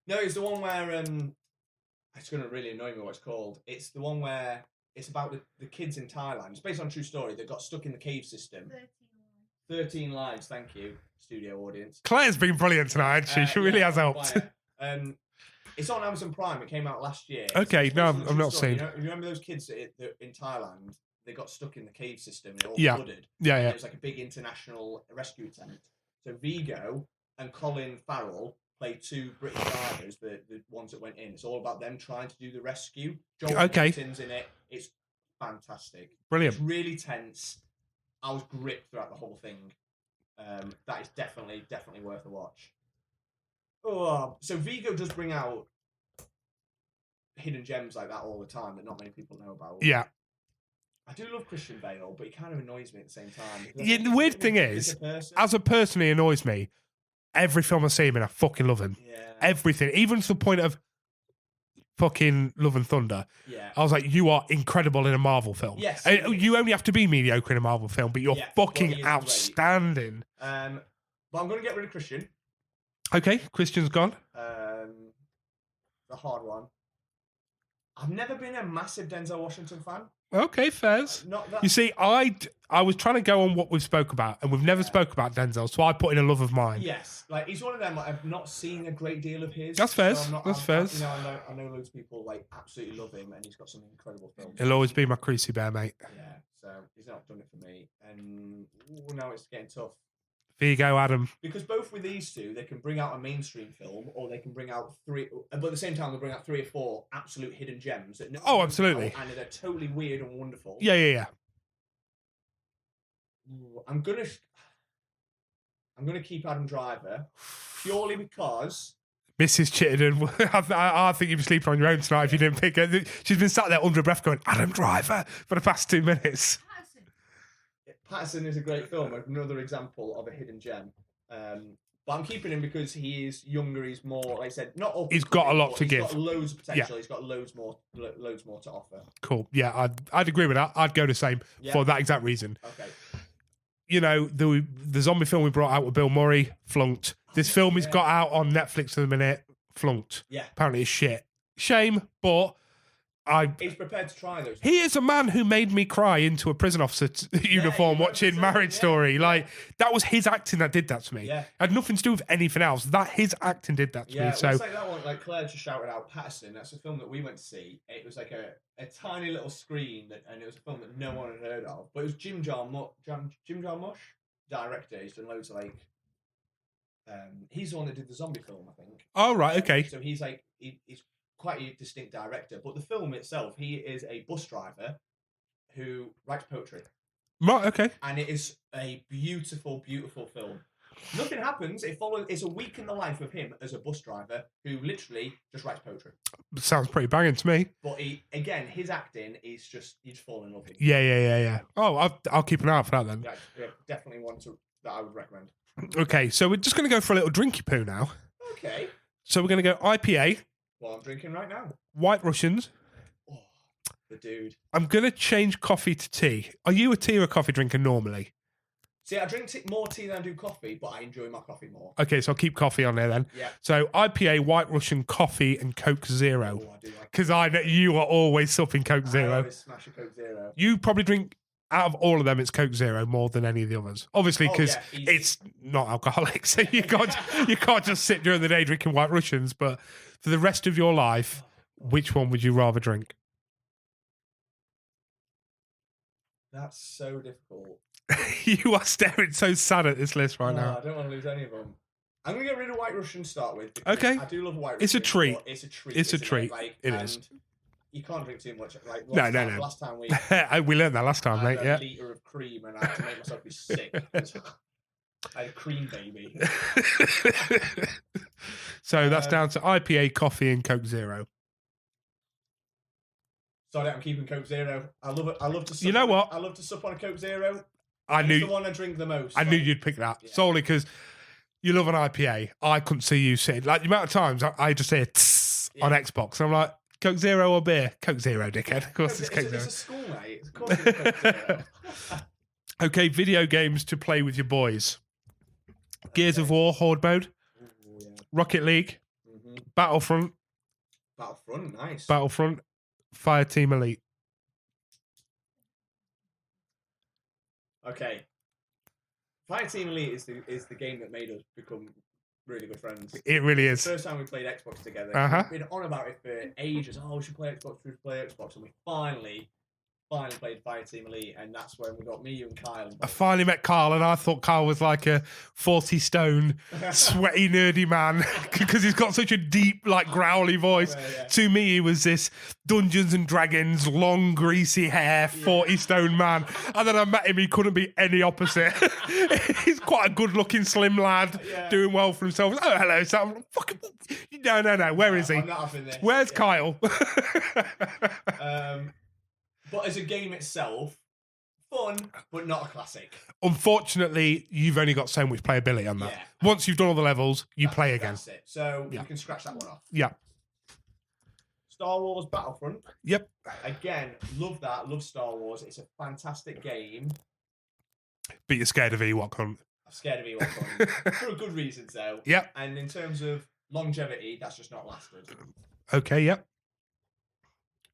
[SPEAKER 2] No, it's the one where it's going to really annoy me what it's called. It's the one where it's about the kids in Thailand. It's based on a true story. They got stuck in the cave system. 13 lives. Thank you, studio audience.
[SPEAKER 1] Claire's been brilliant tonight, actually. She really has helped.
[SPEAKER 2] It's on Amazon Prime. It came out last year.
[SPEAKER 1] Okay, no,
[SPEAKER 2] I've
[SPEAKER 1] not seen.
[SPEAKER 2] You remember those kids that in Thailand? They got stuck in the cave system. And it all flooded.
[SPEAKER 1] Yeah.
[SPEAKER 2] It was like a big international rescue attempt. So Viggo and Colin Farrell played two British divers, the ones that went in. It's all about them trying to do the rescue. Joel Edgerton's in it. It's fantastic.
[SPEAKER 1] Brilliant.
[SPEAKER 2] It's really tense. I was gripped throughout the whole thing. That is definitely worth a watch. Oh, so Viggo does bring out hidden gems like that all the time that not many people know about.
[SPEAKER 1] Yeah.
[SPEAKER 2] I do love Christian Bale, but he kind of annoys me at the same time.
[SPEAKER 1] Yeah, the weird thing is, as a person, he annoys me. Every film I see him in, I fucking love him.
[SPEAKER 2] Yeah.
[SPEAKER 1] Everything, even to the point of fucking Love and Thunder.
[SPEAKER 2] Yeah.
[SPEAKER 1] I was like, you are incredible in a Marvel film.
[SPEAKER 2] Yes.
[SPEAKER 1] You only have to be mediocre in a Marvel film, but you're
[SPEAKER 2] Yeah, but he
[SPEAKER 1] fucking
[SPEAKER 2] is
[SPEAKER 1] outstanding.
[SPEAKER 2] But I'm going to get rid of Christian.
[SPEAKER 1] Okay, Christian's gone.
[SPEAKER 2] The hard one. I've never been a massive Denzel Washington fan.
[SPEAKER 1] Okay, fairs.
[SPEAKER 2] Not that.
[SPEAKER 1] You see, I was trying to go on what we've spoke about, and we've never spoke about Denzel, so I put in a love of mine.
[SPEAKER 2] Yes, like he's one of them. Like, I've not seen a great deal of his.
[SPEAKER 1] That's fair.
[SPEAKER 2] So
[SPEAKER 1] That's fair.
[SPEAKER 2] You know, I know loads of people like absolutely love him, and he's got some incredible films.
[SPEAKER 1] He'll always be my creasy bear, mate.
[SPEAKER 2] Yeah, so he's not done it for me, and now it's getting tough.
[SPEAKER 1] There you go, Adam.
[SPEAKER 2] Because both with these two, they can bring out a mainstream film, or they can bring out three. But at the same time, they'll bring out 3 or 4 absolute hidden gems that.
[SPEAKER 1] Oh, absolutely.
[SPEAKER 2] And they're totally weird and wonderful.
[SPEAKER 1] Yeah.
[SPEAKER 2] I'm gonna keep Adam Driver purely because
[SPEAKER 1] Mrs. Chittenden, I think you'd be sleeping on your own tonight if you didn't pick her. She's been sat there under her breath going, Adam Driver, for the past 2 minutes.
[SPEAKER 2] Patterson is a great film, another example of a hidden gem. But I'm keeping him because he is younger. He's more, like I said, not all.
[SPEAKER 1] He's got a lot to give.
[SPEAKER 2] He's got loads of potential. He's got loads more to offer.
[SPEAKER 1] Cool. Yeah, I'd agree with that. I'd go the same for that exact reason.
[SPEAKER 2] Okay.
[SPEAKER 1] You know, the zombie film we brought out with Bill Murray, flunked. This film he's got out on Netflix at the minute, flunked.
[SPEAKER 2] Yeah.
[SPEAKER 1] Apparently it's shit. Shame, but
[SPEAKER 2] he's prepared to try those.
[SPEAKER 1] He is a man who made me cry into a prison officer uniform watching Marriage Story. Like, that was his acting that did that to me.
[SPEAKER 2] Yeah.
[SPEAKER 1] It had nothing to do with anything else. His acting did that to me. So
[SPEAKER 2] it's like that one, like Claire just shouted out Patterson. That's a film that we went to see. It was like a tiny little screen, and it was a film that no one had heard of. But it was Jim Jarmusch, director. He's done loads of like. He's the one that did the zombie film, I think.
[SPEAKER 1] Oh, right, okay.
[SPEAKER 2] So he's like he's quite a distinct director, but the film itself, he is a bus driver who writes poetry.
[SPEAKER 1] Right, okay.
[SPEAKER 2] And it is a beautiful, beautiful film. Nothing happens. It's a week in the life of him as a bus driver who literally just writes poetry.
[SPEAKER 1] Sounds pretty banging to me.
[SPEAKER 2] But his acting is just, you just fall in love with him.
[SPEAKER 1] Yeah. Oh, I'll keep an eye out for that then.
[SPEAKER 2] Yeah, definitely one that I would recommend.
[SPEAKER 1] Okay, so we're just going to go for a little drinky poo now.
[SPEAKER 2] Okay.
[SPEAKER 1] So we're going to go IPA.
[SPEAKER 2] Well, I'm drinking right now.
[SPEAKER 1] White Russians.
[SPEAKER 2] Oh, the dude.
[SPEAKER 1] I'm going to change coffee to tea. Are you a tea or a coffee drinker normally?
[SPEAKER 2] See, I drink more tea than I do coffee, but I enjoy my coffee more.
[SPEAKER 1] Okay, so I'll keep coffee on there then.
[SPEAKER 2] Yeah.
[SPEAKER 1] So IPA, White Russian, coffee, and Coke Zero.
[SPEAKER 2] Oh, I do like.
[SPEAKER 1] Because I know you are always supping Coke
[SPEAKER 2] I
[SPEAKER 1] Zero.
[SPEAKER 2] always smash a Coke Zero.
[SPEAKER 1] You probably drink, out of all of them, it's Coke Zero more than any of the others. Obviously, because it's not alcoholic, so you can't just sit during the day drinking White Russians. But for the rest of your life, which one would you rather drink?
[SPEAKER 2] That's so difficult.
[SPEAKER 1] You are staring so sad at this list right now.
[SPEAKER 2] I don't want to lose any of them. I'm going to get rid of White Russian to start with.
[SPEAKER 1] Okay.
[SPEAKER 2] I do love White Russian.
[SPEAKER 1] It's a treat.
[SPEAKER 2] It's a treat.
[SPEAKER 1] It's a
[SPEAKER 2] isn't
[SPEAKER 1] treat.
[SPEAKER 2] Like,
[SPEAKER 1] it is.
[SPEAKER 2] You can't drink too much. Like,
[SPEAKER 1] No.
[SPEAKER 2] Last time we
[SPEAKER 1] We learned that last time, mate.
[SPEAKER 2] had
[SPEAKER 1] Yeah.
[SPEAKER 2] a litre of cream and I had to make myself be sick. I had a cream baby.
[SPEAKER 1] So that's down to IPA, coffee, and Coke Zero.
[SPEAKER 2] Sorry, I'm keeping Coke Zero. I love it. I love to. Sup
[SPEAKER 1] You know what?
[SPEAKER 2] I love to sup on a Coke Zero.
[SPEAKER 1] I
[SPEAKER 2] It's
[SPEAKER 1] knew
[SPEAKER 2] the one I drink the most.
[SPEAKER 1] I knew you'd pick that solely because you love an IPA. I couldn't see you sitting like the amount of times I just hear tss on Xbox. And I'm like, Coke Zero or beer? Coke Zero, dickhead. Of course, it's Coke Zero.
[SPEAKER 2] It's a school night. Of course, it's Coke Zero.
[SPEAKER 1] Okay, video games to play with your boys. Gears of War Horde mode,
[SPEAKER 2] Ooh, yeah.
[SPEAKER 1] Rocket League, Battlefront,
[SPEAKER 2] Nice.
[SPEAKER 1] Battlefront, Fireteam Elite.
[SPEAKER 2] Okay. Fireteam Elite is the game that made us become really good friends.
[SPEAKER 1] It really is.
[SPEAKER 2] The first time we played Xbox together, we've been on about it for ages. Oh, we should play Xbox, and we finally played Fireteam Elite, and that's when we got me, you, and Kyle.
[SPEAKER 1] I finally met Carl, and I thought Carl was like a 40-stone, sweaty, nerdy man because he's got such a deep, like, growly voice.
[SPEAKER 2] Yeah.
[SPEAKER 1] To me, he was this Dungeons and Dragons, long, greasy hair, 40-stone man. And then I met him, he couldn't be any opposite. He's quite a good-looking, slim lad, doing well for himself. Oh, hello, Sam. Fucking... No. Where is he?
[SPEAKER 2] I'm not having this.
[SPEAKER 1] Where's Kyle?
[SPEAKER 2] But as a game itself, fun, but not a classic.
[SPEAKER 1] Unfortunately, you've only got so much playability on that.
[SPEAKER 2] Yeah.
[SPEAKER 1] Once you've done all the levels, you play again.
[SPEAKER 2] That's it. So we can scratch that one off.
[SPEAKER 1] Yeah.
[SPEAKER 2] Star Wars Battlefront.
[SPEAKER 1] Yep.
[SPEAKER 2] Again, love that. Love Star Wars. It's a fantastic game.
[SPEAKER 1] But you're scared of Ewok Hunt.
[SPEAKER 2] I'm scared of Ewok for a good reason, though.
[SPEAKER 1] Yep.
[SPEAKER 2] And in terms of longevity, that's just not lasted.
[SPEAKER 1] Okay, yep.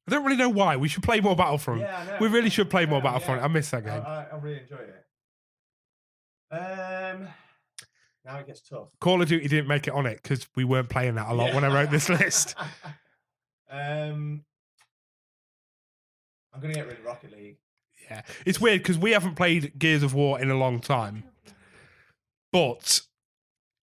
[SPEAKER 1] I don't really know why. We should play more Battlefront.
[SPEAKER 2] Yeah, I know.
[SPEAKER 1] We really should play
[SPEAKER 2] I
[SPEAKER 1] more
[SPEAKER 2] know,
[SPEAKER 1] Battlefront.
[SPEAKER 2] yeah.
[SPEAKER 1] I miss that game.
[SPEAKER 2] I really enjoy it. Now it gets tough.
[SPEAKER 1] Call of Duty didn't make it on it because we weren't playing that a lot when I wrote this list.
[SPEAKER 2] I'm going to get rid of Rocket League.
[SPEAKER 1] Yeah. It's weird because we haven't played Gears of War in a long time, but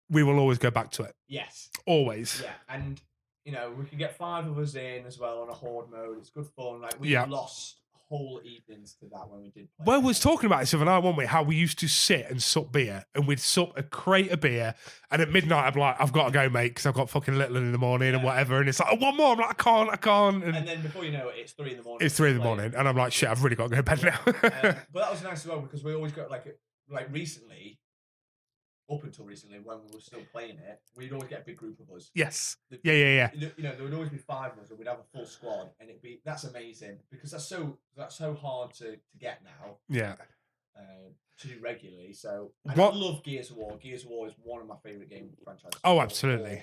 [SPEAKER 1] we will always go back to it.
[SPEAKER 2] Yes.
[SPEAKER 1] Always.
[SPEAKER 2] Yeah, and you know, we can get 5 of us in as well on a horde mode. It's good fun. Like we lost whole evenings to that when we did play.
[SPEAKER 1] Well, we was talking about this the other night, weren't we? How we used to sit and sup beer, and we'd sup a crate of beer, and at midnight I'd be like, I've got to go, mate, because I've got fucking little in the morning and whatever, and it's like, oh, one more. I'm like, I can't.
[SPEAKER 2] And then before you know it, it's 3 in the morning.
[SPEAKER 1] It's 3 in the morning, and I'm like, shit, I've really got to go to bed now.
[SPEAKER 2] But that was nice as well because we always got like recently. Up until recently, when we were still playing it, we'd always get a big group of us.
[SPEAKER 1] Yes. Yeah.
[SPEAKER 2] You know, there would always be 5 of us, and we'd have a full squad, and that's amazing because that's so hard to get now.
[SPEAKER 1] Yeah.
[SPEAKER 2] To do regularly. So I love Gears of War. Gears of War is one of my favorite game franchises.
[SPEAKER 1] Oh, absolutely.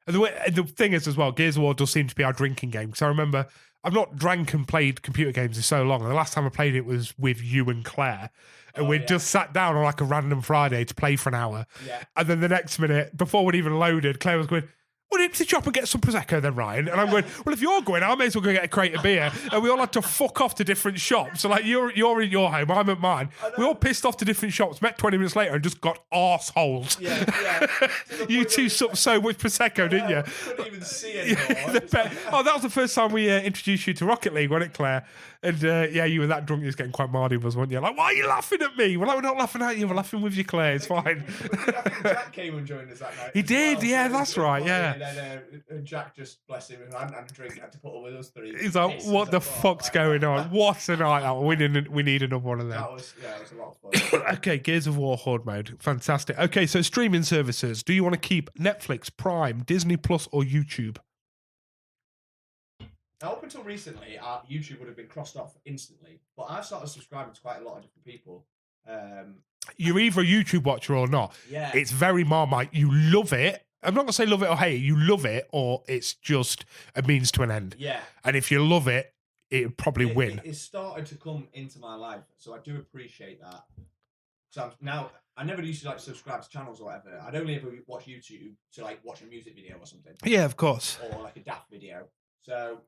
[SPEAKER 1] And the thing is as well, Gears of War does seem to be our drinking game. Because I remember I've not drank and played computer games in so long. And the last time I played it was with you and Claire. And we'd just sat down on like a random Friday to play for an hour.
[SPEAKER 2] Yeah.
[SPEAKER 1] And then the next minute, before we'd even loaded, Claire was going, well, nip to the shop and get some Prosecco then, Ryan. And I'm going, well, if you're going, I may as well go get a crate of beer. And we all had to fuck off to different shops. So like you're in your home, I'm at mine. We all pissed off to different shops, met 20 minutes later and just got arseholes.
[SPEAKER 2] Yeah.
[SPEAKER 1] You two supped so much Prosecco, didn't you?
[SPEAKER 2] Couldn't even see anymore.
[SPEAKER 1] That was the first time we introduced you to Rocket League, wasn't it, Claire? And you were that drunk, you was getting quite mardy, weren't you? Like, why are you laughing at me? We're like, we're not laughing at you, we're laughing with you, Claire. It's fine.
[SPEAKER 2] I think Jack came and joined us that night.
[SPEAKER 1] He did, yeah, that's right, yeah.
[SPEAKER 2] And then Jack just, bless him, hadn't had a drink, had to put up with us 3.
[SPEAKER 1] He's like, what the fuck's going on? What a night that one. We need another one of them.
[SPEAKER 2] It was a lot of fun.
[SPEAKER 1] Okay, Gears of War Horde mode. Fantastic. Okay, so streaming services. Do you want to keep Netflix, Prime, Disney Plus, or YouTube?
[SPEAKER 2] Now, up until recently, YouTube would have been crossed off instantly, but I've started subscribing to quite a lot of different people.
[SPEAKER 1] You're either a YouTube watcher or not.
[SPEAKER 2] Yeah.
[SPEAKER 1] It's very Marmite. You love it. I'm not going to say love it or hate it. You love it, or it's just a means to an end.
[SPEAKER 2] Yeah.
[SPEAKER 1] And if you love it, it'll probably win.
[SPEAKER 2] It's started to come into my life, so I do appreciate that. So I never used to like subscribe to channels or whatever. I'd only ever watch YouTube to like watch a music video or something.
[SPEAKER 1] Yeah, of course.
[SPEAKER 2] Or like a daft video. So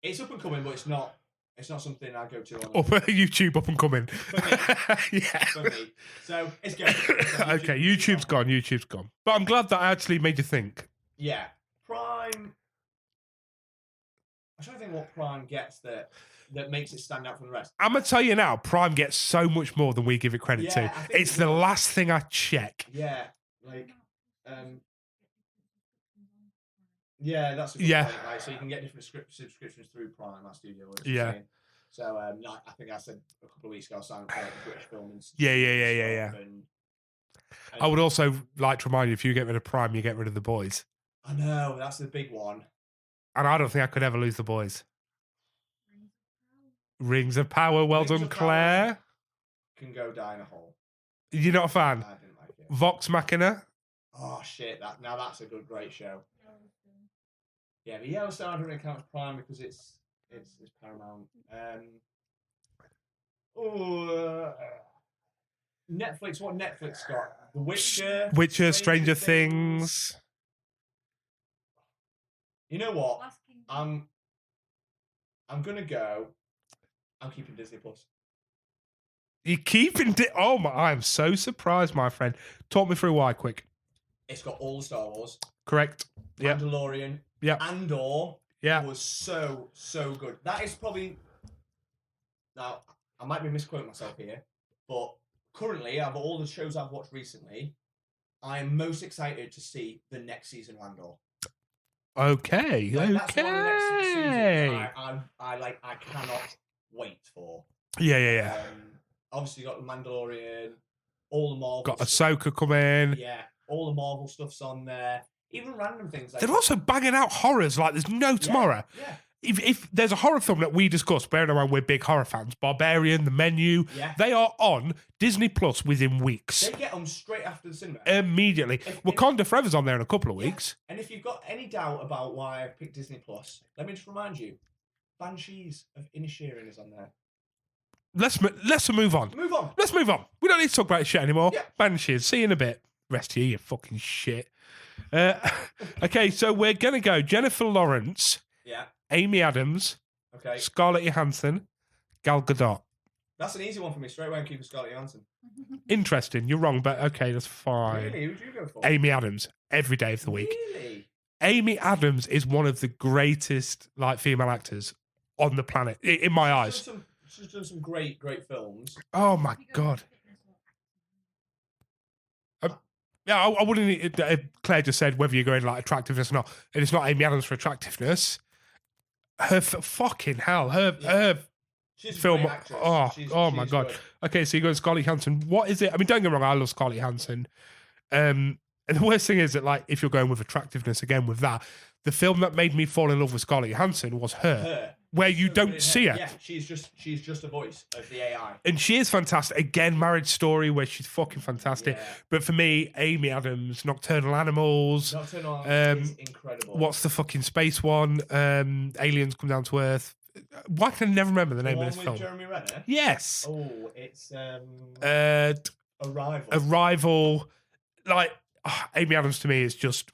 [SPEAKER 2] it's up and coming, but it's not something I go to on
[SPEAKER 1] YouTube up and coming.
[SPEAKER 2] For me.
[SPEAKER 1] Yeah.
[SPEAKER 2] For me. So it's going.
[SPEAKER 1] Okay, YouTube's gone. But I'm glad that I actually made you think.
[SPEAKER 2] Yeah. Prime. I'm trying to think what Prime gets that makes it stand out from the rest.
[SPEAKER 1] I'm going to tell you now, Prime gets so much more than we give it credit to. It's the last thing I check.
[SPEAKER 2] Yeah. Like, yeah, that's a good point, right? So you can get different subscriptions through Prime, that studio. Saying. So I think I said a couple of weeks ago I signed up for like the British Film Institute.
[SPEAKER 1] Yeah.
[SPEAKER 2] And
[SPEAKER 1] I would also like to remind you, if you get rid of Prime, you get rid of The Boys.
[SPEAKER 2] I know, that's the big one.
[SPEAKER 1] And I don't think I could ever lose The Boys. Rings of Power, well
[SPEAKER 2] Rings
[SPEAKER 1] done,
[SPEAKER 2] of
[SPEAKER 1] Claire.
[SPEAKER 2] Power can go die in a hole.
[SPEAKER 1] You're not a fan?
[SPEAKER 2] I didn't like it.
[SPEAKER 1] Vox Machina?
[SPEAKER 2] Oh shit! That's a great show. Yeah, but Yellowstone I don't really count as Prime because it's Paramount. Netflix. What Netflix got? The Witcher.
[SPEAKER 1] Stranger Things.
[SPEAKER 2] You know what? I'm gonna go. I'm keeping Disney Plus.
[SPEAKER 1] You're keeping oh my! I am so surprised, my friend. Talk me through why, quick.
[SPEAKER 2] It's got all the Star Wars.
[SPEAKER 1] Correct. Yeah.
[SPEAKER 2] Mandalorian.
[SPEAKER 1] Yeah.
[SPEAKER 2] Andor.
[SPEAKER 1] Yeah.
[SPEAKER 2] Was so good. That is probably. Now I might be misquoting myself here, but currently, out of all the shows I've watched recently, I am most excited to see the next season of Andor.
[SPEAKER 1] Okay.
[SPEAKER 2] That's one of the next seasons I cannot wait for.
[SPEAKER 1] Yeah.
[SPEAKER 2] Obviously, you got the Mandalorian, all the Marvel.
[SPEAKER 1] Got Ahsoka coming.
[SPEAKER 2] Yeah, all the Marvel stuff's on there. Even random things. Like
[SPEAKER 1] They're also banging out horrors like there's no tomorrow.
[SPEAKER 2] Yeah.
[SPEAKER 1] if there's a horror film that we discuss, bearing in mind we're big horror fans, Barbarian, The Menu,
[SPEAKER 2] Yeah.
[SPEAKER 1] they are on Disney Plus within weeks.
[SPEAKER 2] They get them straight after the cinema.
[SPEAKER 1] Immediately. Wakanda Forever's on there in a couple of
[SPEAKER 2] Yeah.
[SPEAKER 1] weeks.
[SPEAKER 2] And if you've got any doubt about why I picked Disney Plus, let me just remind you, Banshees of Inisherin is on there.
[SPEAKER 1] Let's move on.
[SPEAKER 2] Move on.
[SPEAKER 1] Let's move on. We don't need to talk about this shit anymore.
[SPEAKER 2] Yeah.
[SPEAKER 1] Banshees. See you in a bit. Rest of you fucking shit. Okay, so we're going to go Jennifer Lawrence,
[SPEAKER 2] Yeah.
[SPEAKER 1] Amy Adams,
[SPEAKER 2] Okay.
[SPEAKER 1] Scarlett Johansson, Gal Gadot.
[SPEAKER 2] That's an easy one for me. Straight away, I'm keeping Scarlett Johansson.
[SPEAKER 1] Interesting. You're wrong, but okay, that's fine.
[SPEAKER 2] Really? Who'd you go for?
[SPEAKER 1] Amy Adams, every day of the week.
[SPEAKER 2] Really?
[SPEAKER 1] Amy Adams is one of the greatest like female actors on the planet, in my eyes.
[SPEAKER 2] She's done some great films.
[SPEAKER 1] Oh my god. Yeah, I wouldn't. Claire just said whether you're going like attractiveness or not, and it's not Amy Adams for attractiveness. Her fucking hell, her
[SPEAKER 2] She's a
[SPEAKER 1] film.
[SPEAKER 2] great actress.
[SPEAKER 1] Oh my
[SPEAKER 2] she's
[SPEAKER 1] god.
[SPEAKER 2] good.
[SPEAKER 1] Okay, so you go Scarlett Johansson. What is it? I mean, don't get me wrong, I love Scarlett Johansson. And the worst thing is that, like, if you're going with attractiveness again with that, the film that made me fall in love with Scarlett Johansson was her. Where you don't see her.
[SPEAKER 2] Yeah, she's just a voice of the AI.
[SPEAKER 1] And she is fantastic. Again, Marriage Story, where she's fucking fantastic.
[SPEAKER 2] Yeah.
[SPEAKER 1] But for me, Amy Adams, Nocturnal Animals.
[SPEAKER 2] Nocturnal Animals is incredible.
[SPEAKER 1] What's the fucking space one? Aliens Come Down to Earth. Why can I never remember the name
[SPEAKER 2] one
[SPEAKER 1] of this
[SPEAKER 2] with
[SPEAKER 1] film?
[SPEAKER 2] Jeremy Renner?
[SPEAKER 1] Yes.
[SPEAKER 2] Oh, it's Arrival.
[SPEAKER 1] Arrival. Like, Amy Adams to me is just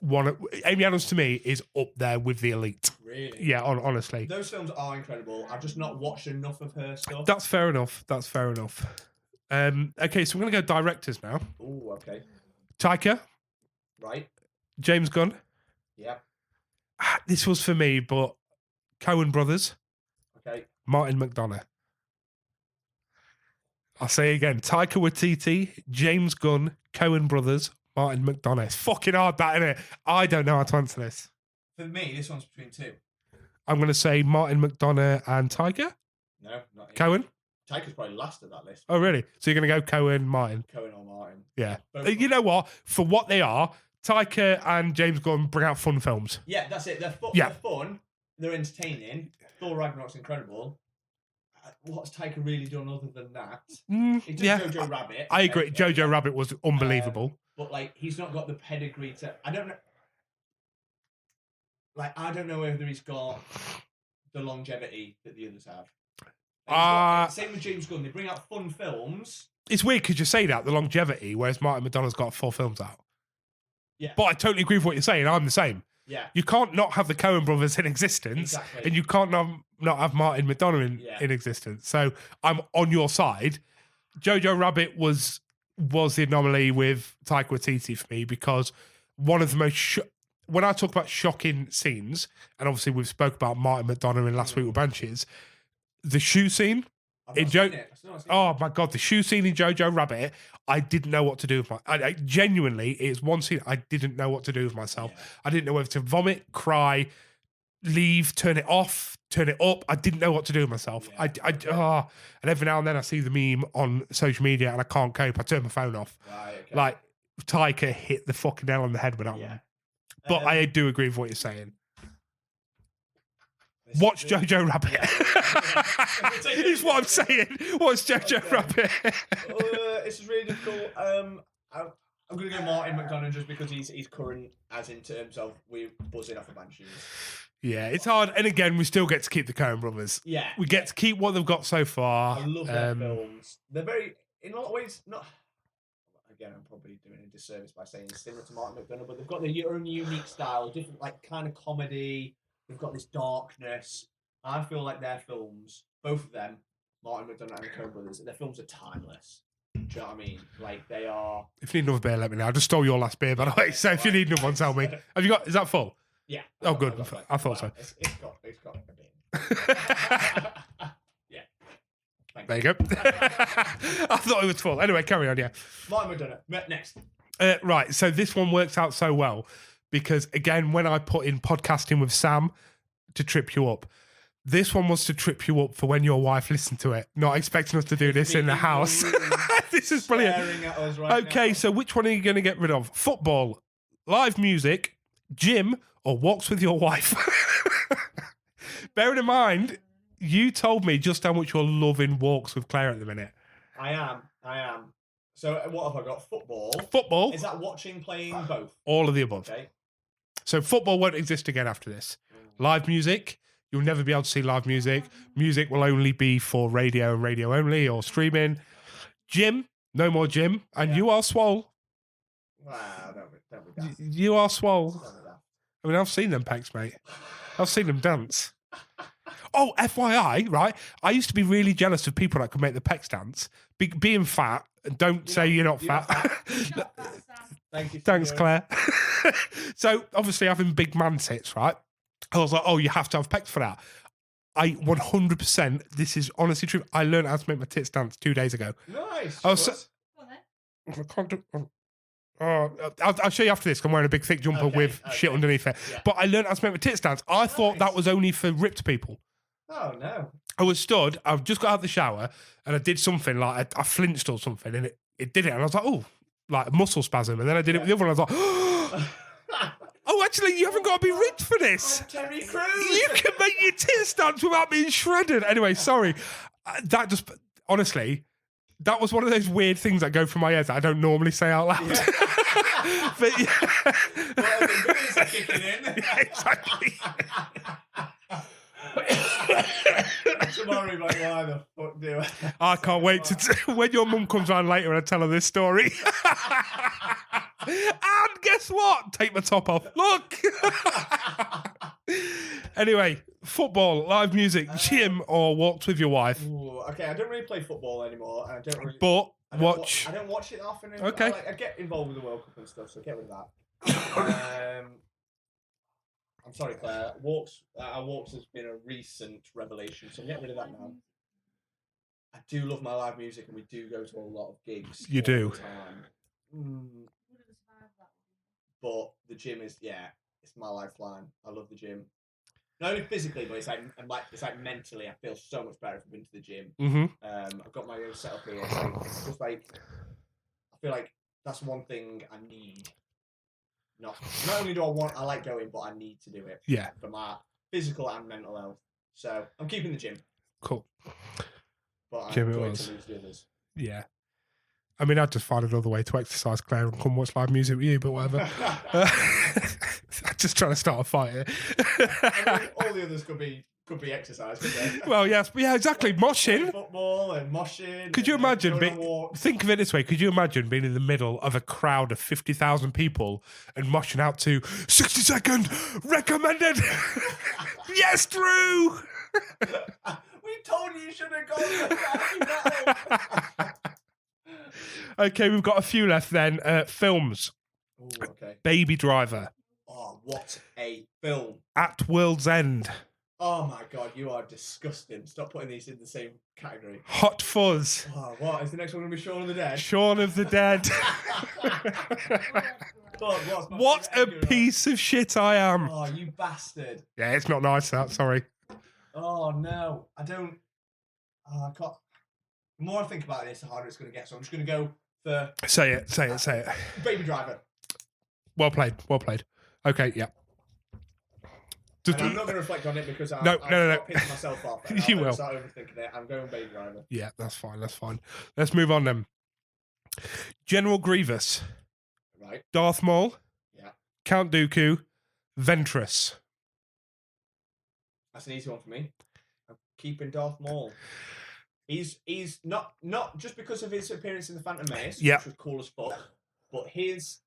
[SPEAKER 1] Amy Adams to me is up there with the elite.
[SPEAKER 2] Really?
[SPEAKER 1] Yeah, honestly.
[SPEAKER 2] Those films are incredible. I've just not watched enough of her stuff.
[SPEAKER 1] That's fair enough. Okay, so we're going to go directors now.
[SPEAKER 2] Oh, okay.
[SPEAKER 1] Taika,
[SPEAKER 2] Right.
[SPEAKER 1] James Gunn.
[SPEAKER 2] Yeah.
[SPEAKER 1] This was for me, but Coen Brothers,
[SPEAKER 2] Okay.
[SPEAKER 1] Martin McDonagh. I'll say again, Taika Waititi, James Gunn, Coen Brothers, Martin McDonagh. It's fucking hard, that, isn't it? I don't know how to answer this.
[SPEAKER 2] For me, this one's between two.
[SPEAKER 1] I'm going to say Martin McDonagh and Taika.
[SPEAKER 2] No, not
[SPEAKER 1] Coen?
[SPEAKER 2] Taika's probably last of that list.
[SPEAKER 1] Oh, really? So you're going to go Coen, Martin?
[SPEAKER 2] Coen or Martin.
[SPEAKER 1] Yeah.
[SPEAKER 2] Both
[SPEAKER 1] You know what? For what they are, Taika and James Gunn bring out fun films.
[SPEAKER 2] Yeah, that's it. They're
[SPEAKER 1] Yeah.
[SPEAKER 2] fun. They're entertaining. Thor Ragnarok's incredible. What's Taika really done other than that? He did
[SPEAKER 1] Yeah,
[SPEAKER 2] Jojo Rabbit.
[SPEAKER 1] I agree.
[SPEAKER 2] Okay.
[SPEAKER 1] Jojo Rabbit was unbelievable.
[SPEAKER 2] But like, he's not got the pedigree to. I don't know. Like, I don't know whether he's got the longevity that the others have. Same with James Gunn. They bring out fun films.
[SPEAKER 1] It's weird because you say that, the longevity, whereas Martin McDonagh's got 4 films out.
[SPEAKER 2] Yeah.
[SPEAKER 1] But I totally agree with what you're saying. I'm the same.
[SPEAKER 2] Yeah.
[SPEAKER 1] You can't not have the Coen brothers in existence,
[SPEAKER 2] Exactly.
[SPEAKER 1] and you can't not have Martin McDonagh in existence. So I'm on your side. Jojo Rabbit was the anomaly with Taika Waititi for me because one of the most when I talk about shocking scenes, and obviously we've spoke about Martin McDonagh in last week with Banshees, the shoe scene in oh my god, the shoe scene in Jojo Rabbit, I didn't know what to do with I genuinely, it's one scene I didn't know what to do with myself. Yeah. I didn't know whether to vomit, cry, leave, turn it off, turn it up. I didn't know what to do with myself. Yeah. And every now and then I see the meme on social media and I can't cope. I turn my phone off. Right, okay. Like Taika hit the fucking nail on the head with that one. But I do agree with what you're saying. Watch Jojo Rabbit. Is what I'm saying. Watch Jojo Rabbit.
[SPEAKER 2] This is really difficult. I'm going to go Martin McDonagh just because he's current, as in terms of we're buzzing off of Banshees.
[SPEAKER 1] Yeah, it's hard. And again, we still get to keep the Coen brothers.
[SPEAKER 2] Yeah.
[SPEAKER 1] We get to keep what they've got so far.
[SPEAKER 2] I love their films. They're very, in a lot of ways, not... Again, I'm probably doing a disservice by saying it's similar to Martin McDonagh, but they've got their own unique style, different, like, kind of comedy. They've got this darkness. I feel like their films, both of them, Martin McDonagh and the Coen brothers, their films are timeless. Do you know what I mean? Like, they are...
[SPEAKER 1] If you need another beer, let me know. I just stole your last beer, by the way. So if you need another one, tell me. Have you got... Is that full?
[SPEAKER 2] Yeah.
[SPEAKER 1] Oh, good. I thought so.
[SPEAKER 2] It's got a bit. Yeah.
[SPEAKER 1] There you go. I thought it was full. Anyway, carry on, yeah.
[SPEAKER 2] Martin McDonagh. Next.
[SPEAKER 1] Right, so this one works out so well because, again, when I put in podcasting with Sam to trip you up, this one was to trip you up for when your wife listened to it, not expecting us to do this in the house. This is brilliant.
[SPEAKER 2] At us right
[SPEAKER 1] okay,
[SPEAKER 2] now.
[SPEAKER 1] so which one are you going to get rid of? Football, live music, gym, or walks with your wife? Bearing in mind, you told me just how much you're loving walks with Claire at the minute.
[SPEAKER 2] I am. So what have I got? Football.
[SPEAKER 1] Football,
[SPEAKER 2] Is that watching, playing, both?
[SPEAKER 1] all of the above.
[SPEAKER 2] Okay.
[SPEAKER 1] So football won't exist again after this. Live music, you'll never be able to see live music. Music will only be for radio and radio only or streaming. Gym, no more gym. And you are swole.
[SPEAKER 2] Wow, don't be daft.
[SPEAKER 1] You are swole.
[SPEAKER 2] Don't be daft.
[SPEAKER 1] I mean, I've seen them pecs, mate. I've seen them dance. Oh, FYI, right? I used to be really jealous of people that could make the pecs dance. Being fat, don't say you're not fat.
[SPEAKER 2] Thank you.
[SPEAKER 1] Thanks,
[SPEAKER 2] Stuart.
[SPEAKER 1] Claire. So, obviously, having big man tits, right? I was like, oh, you have to have pecs for that. I 100%, this is honestly true. I learned how to make my tits dance 2 days ago.
[SPEAKER 2] Nice.
[SPEAKER 1] I was
[SPEAKER 2] good.
[SPEAKER 1] I can't do. I'll show you after this. 'Cause I'm wearing a big thick jumper with shit underneath it.
[SPEAKER 2] Yeah.
[SPEAKER 1] But I learned how to make my tits dance. I thought that
[SPEAKER 2] Nice.
[SPEAKER 1] was only for ripped people.
[SPEAKER 2] Oh no.
[SPEAKER 1] I was stood. I've just got out of the shower and I did something like I flinched or something, and it did it, and I was like, oh, like muscle spasm, and then I did it with the other one. I was like, oh, actually, you haven't got to be ripped for this.
[SPEAKER 2] Terry Crews.
[SPEAKER 1] You can make your tits dance without being shredded. Anyway, sorry. That just honestly. That was one of those weird things that go through my head that I don't normally say out loud. But yeah.
[SPEAKER 2] Well, the goodies are kicking in.
[SPEAKER 1] Yeah, exactly.
[SPEAKER 2] Tomorrow, you're like, why the fuck do I?
[SPEAKER 1] I can't wait when your mum comes around later and I tell her this story. And guess what? Take my top off. Look. Anyway, football, live music, gym, or walks with your wife.
[SPEAKER 2] Ooh, okay, I don't really play football anymore, and I don't really.
[SPEAKER 1] But
[SPEAKER 2] I don't
[SPEAKER 1] watch.
[SPEAKER 2] I don't watch it often.
[SPEAKER 1] Okay.
[SPEAKER 2] I get involved with the World Cup and stuff, so get rid of that. I'm sorry, Claire. Walks has been a recent revelation, so get rid of that now. I do love my live music, and we do go to a lot of gigs.
[SPEAKER 1] You
[SPEAKER 2] all
[SPEAKER 1] do.
[SPEAKER 2] the time. But the gym is, it's my lifeline. I love the gym. Not only physically, but it's like mentally. I feel so much better if I've been to the gym.
[SPEAKER 1] Mm-hmm.
[SPEAKER 2] I've got my own setup here. So it's just like I feel like that's one thing I need. Not only do I like going, but I need to do it.
[SPEAKER 1] Yeah.
[SPEAKER 2] For my physical and mental health. So I'm keeping the gym.
[SPEAKER 1] Cool.
[SPEAKER 2] But
[SPEAKER 1] Gym
[SPEAKER 2] I'm
[SPEAKER 1] it
[SPEAKER 2] going
[SPEAKER 1] was.
[SPEAKER 2] to lose the others.
[SPEAKER 1] Yeah. I mean, I'd just find another way to exercise, Claire, and come watch live music with you, but whatever. I'm just trying to start a fight here.
[SPEAKER 2] I mean, all the others could be exercise, couldn't they?
[SPEAKER 1] Well, yes, yeah, exactly. Moshing.
[SPEAKER 2] Football and moshing.
[SPEAKER 1] Could you imagine?
[SPEAKER 2] Going on walks.
[SPEAKER 1] Think of it this way. Could you imagine being in the middle of a crowd of 50,000 people and moshing out to 60-second recommended? Yes, Drew.
[SPEAKER 2] We told you should have gone for heavy metal.
[SPEAKER 1] Okay, we've got a few left then. Films.
[SPEAKER 2] Ooh, okay.
[SPEAKER 1] Baby Driver.
[SPEAKER 2] Oh, what a film.
[SPEAKER 1] At World's End.
[SPEAKER 2] Oh my god, you are disgusting. Stop putting these in the same category.
[SPEAKER 1] Hot Fuzz.
[SPEAKER 2] Oh, what? Is the next one going to be Shaun of the Dead?
[SPEAKER 1] Shaun of the Dead.
[SPEAKER 2] God, what's my
[SPEAKER 1] What a
[SPEAKER 2] favourite Edgar
[SPEAKER 1] piece of shit I am.
[SPEAKER 2] Oh, you bastard.
[SPEAKER 1] Yeah, it's not nice, that. Sorry.
[SPEAKER 2] Oh, no. I don't... Oh, I can't... The more I think about this, the harder it's going to get. So I'm just going to go for...
[SPEAKER 1] Say it.
[SPEAKER 2] Baby Driver.
[SPEAKER 1] Well played. Okay, yeah.
[SPEAKER 2] And I'm not going to reflect on it because I'll
[SPEAKER 1] No.
[SPEAKER 2] piss myself off. And
[SPEAKER 1] You
[SPEAKER 2] I'll
[SPEAKER 1] will.
[SPEAKER 2] start overthinking it. I'm going Baby Driver.
[SPEAKER 1] Yeah, that's fine. Let's move on then. General Grievous.
[SPEAKER 2] Right.
[SPEAKER 1] Darth Maul.
[SPEAKER 2] Yeah.
[SPEAKER 1] Count Dooku. Ventress.
[SPEAKER 2] That's an easy one for me. I'm keeping Darth Maul. He's not just because of his appearance in the Phantom Menace,
[SPEAKER 1] Yeah.
[SPEAKER 2] which was cool as fuck, but his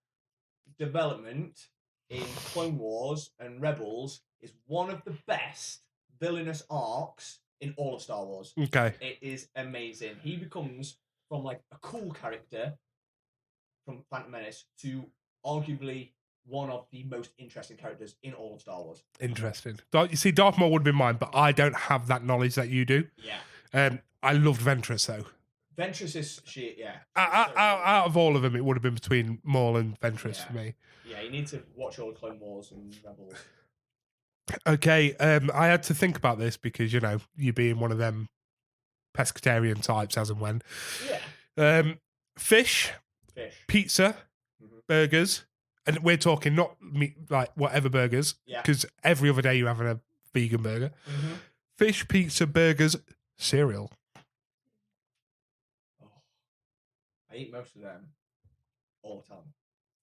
[SPEAKER 2] development in Clone Wars and Rebels is one of the best villainous arcs in all of Star Wars.
[SPEAKER 1] Okay.
[SPEAKER 2] It is amazing. He becomes from like a cool character from Phantom Menace to arguably one of the most interesting characters in all of Star Wars.
[SPEAKER 1] Interesting. You see, Darth Maul would have been mine, but I don't have that knowledge that you do.
[SPEAKER 2] Yeah.
[SPEAKER 1] I loved Ventress, though.
[SPEAKER 2] Ventress is shit, yeah.
[SPEAKER 1] Out of all of them, it would have been between Maul and Ventress for me.
[SPEAKER 2] Yeah, you need to watch all the Clone Wars and Rebels.
[SPEAKER 1] Okay, I had to think about this because, you being one of them pescatarian types as and when.
[SPEAKER 2] Yeah.
[SPEAKER 1] Fish, pizza, burgers, and we're talking not meat, like whatever burgers,
[SPEAKER 2] Yeah.
[SPEAKER 1] because every other day you're having a vegan burger.
[SPEAKER 2] Mm-hmm.
[SPEAKER 1] Fish, pizza, burgers, cereal.
[SPEAKER 2] Oh, I eat most of them all the time.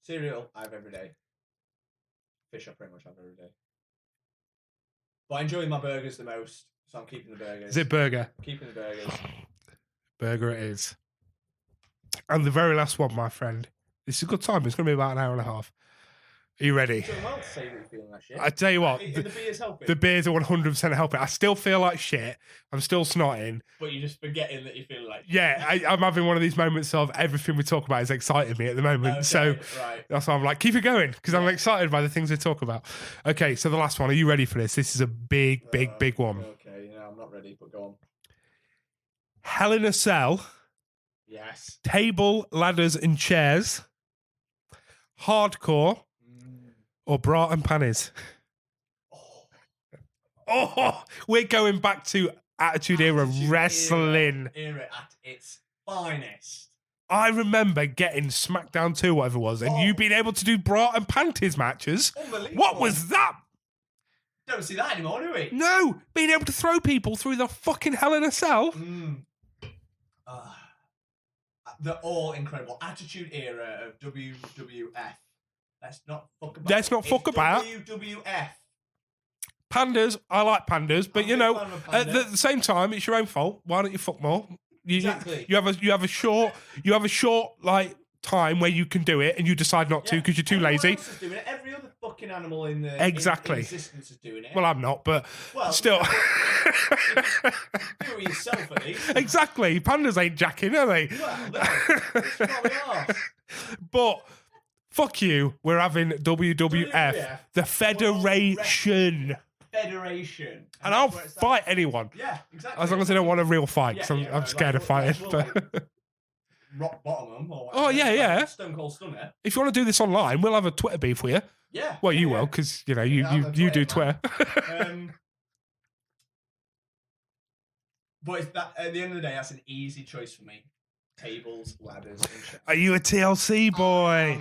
[SPEAKER 2] Cereal, I have every day. Fish, I pretty much have every day. But I enjoy my burgers the most, so I'm keeping the burgers.
[SPEAKER 1] Is it burger?
[SPEAKER 2] Keeping the burgers.
[SPEAKER 1] Burger it is. And the very last one, my friend. This is a good time. It's going to be about an hour and a half. Are you ready?
[SPEAKER 2] So well to say that you're feeling that shit.
[SPEAKER 1] I tell you what,
[SPEAKER 2] The beer's helping.
[SPEAKER 1] the beers are 100% helping. I still feel like shit. I'm still snotting.
[SPEAKER 2] But you're just forgetting that you're feeling like shit.
[SPEAKER 1] Yeah, I'm having one of these moments of everything we talk about is exciting me at the moment.
[SPEAKER 2] Okay,
[SPEAKER 1] So
[SPEAKER 2] right.
[SPEAKER 1] that's why I'm like, keep it going, because I'm
[SPEAKER 2] Yeah.
[SPEAKER 1] excited by the things we talk about. Okay, so the last one. Are you ready for this? This is a big one.
[SPEAKER 2] Okay, I'm not ready, but go on.
[SPEAKER 1] Hell in a Cell,
[SPEAKER 2] Yes.
[SPEAKER 1] table, ladders, and chairs, hardcore, or bra and panties. Oh, we're going back to Attitude Era
[SPEAKER 2] Attitude
[SPEAKER 1] wrestling.
[SPEAKER 2] Era at its finest.
[SPEAKER 1] I remember getting SmackDown 2, whatever it was, and you being able to do bra and panties matches.
[SPEAKER 2] Unbelievable.
[SPEAKER 1] What was that?
[SPEAKER 2] Don't see that anymore, do we?
[SPEAKER 1] No, being able to throw people through the fucking Hell in a Cell.
[SPEAKER 2] The all incredible Attitude Era of WWF. Let's not fuck about.
[SPEAKER 1] Let's not fuck about.
[SPEAKER 2] WWF.
[SPEAKER 1] Pandas, I like pandas, but
[SPEAKER 2] I'm
[SPEAKER 1] you
[SPEAKER 2] a big
[SPEAKER 1] know,
[SPEAKER 2] fan of a
[SPEAKER 1] at
[SPEAKER 2] panda.
[SPEAKER 1] the same time, it's your own fault. Why don't you fuck more?
[SPEAKER 2] Exactly.
[SPEAKER 1] You have a short like time where you can do it, and you decide not to because you're too
[SPEAKER 2] Everyone
[SPEAKER 1] lazy.
[SPEAKER 2] else is doing it. Every other fucking animal in the
[SPEAKER 1] Exactly.
[SPEAKER 2] in existence is doing it.
[SPEAKER 1] Well, I'm not, but
[SPEAKER 2] Well,
[SPEAKER 1] still.
[SPEAKER 2] do it yourself at least.
[SPEAKER 1] Exactly. Pandas ain't jacking, are they?
[SPEAKER 2] Well, no, it's probably are.
[SPEAKER 1] But fuck you. We're having WWF,
[SPEAKER 2] WWF,
[SPEAKER 1] the Federation.
[SPEAKER 2] Federation.
[SPEAKER 1] And I'll
[SPEAKER 2] that's where it's at.
[SPEAKER 1] fight anyone.
[SPEAKER 2] Yeah, exactly.
[SPEAKER 1] As long as I don't want a real fight, because
[SPEAKER 2] Yeah,
[SPEAKER 1] I'm scared of fighting.
[SPEAKER 2] we'll,
[SPEAKER 1] But
[SPEAKER 2] rock bottom them. Or
[SPEAKER 1] Oh, yeah,
[SPEAKER 2] like
[SPEAKER 1] yeah.
[SPEAKER 2] Stone Cold Stunner.
[SPEAKER 1] if you want to do this online, we'll have a Twitter beef with you.
[SPEAKER 2] Yeah.
[SPEAKER 1] Well, you
[SPEAKER 2] yeah,
[SPEAKER 1] will, because you know you
[SPEAKER 2] Yeah, I'm a
[SPEAKER 1] you do
[SPEAKER 2] Twitter
[SPEAKER 1] Twitter.
[SPEAKER 2] But it's that, at the end of the day, that's an easy choice for me. Tables, ladders, and chairs.
[SPEAKER 1] Are you a TLC boy?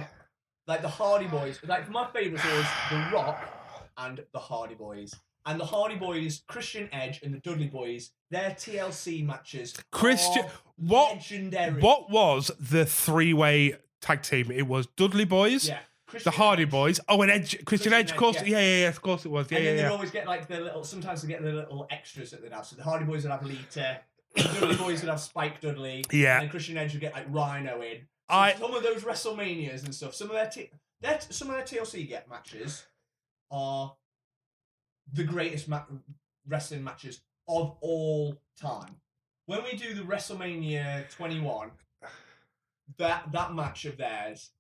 [SPEAKER 2] Like the Hardy Boys. Like my favourites was The Rock and the Hardy Boys. And the Hardy Boys, Christian Edge, and the Dudley Boys, their TLC matches
[SPEAKER 1] Christian,
[SPEAKER 2] are
[SPEAKER 1] what
[SPEAKER 2] legendary.
[SPEAKER 1] what was the three-way tag team? It was Dudley Boys,
[SPEAKER 2] Yeah.
[SPEAKER 1] the
[SPEAKER 2] Christian
[SPEAKER 1] Hardy
[SPEAKER 2] Edge.
[SPEAKER 1] Boys. Oh, and Edge, Christian Edge, of course.
[SPEAKER 2] yeah.
[SPEAKER 1] Yeah, of course it was. Yeah,
[SPEAKER 2] And then
[SPEAKER 1] yeah,
[SPEAKER 2] they'd
[SPEAKER 1] yeah.
[SPEAKER 2] always get like the little. Sometimes they get the little extras that they'd have. So the Hardy Boys would have Lita. The Dudley Boys would have Spike Dudley.
[SPEAKER 1] Yeah.
[SPEAKER 2] And then Christian Edge would get like Rhino in. So
[SPEAKER 1] I-
[SPEAKER 2] some of those WrestleManias and stuff. Some of their TLC get matches are the greatest wrestling matches of all time. When we do the WrestleMania 21, that match of theirs,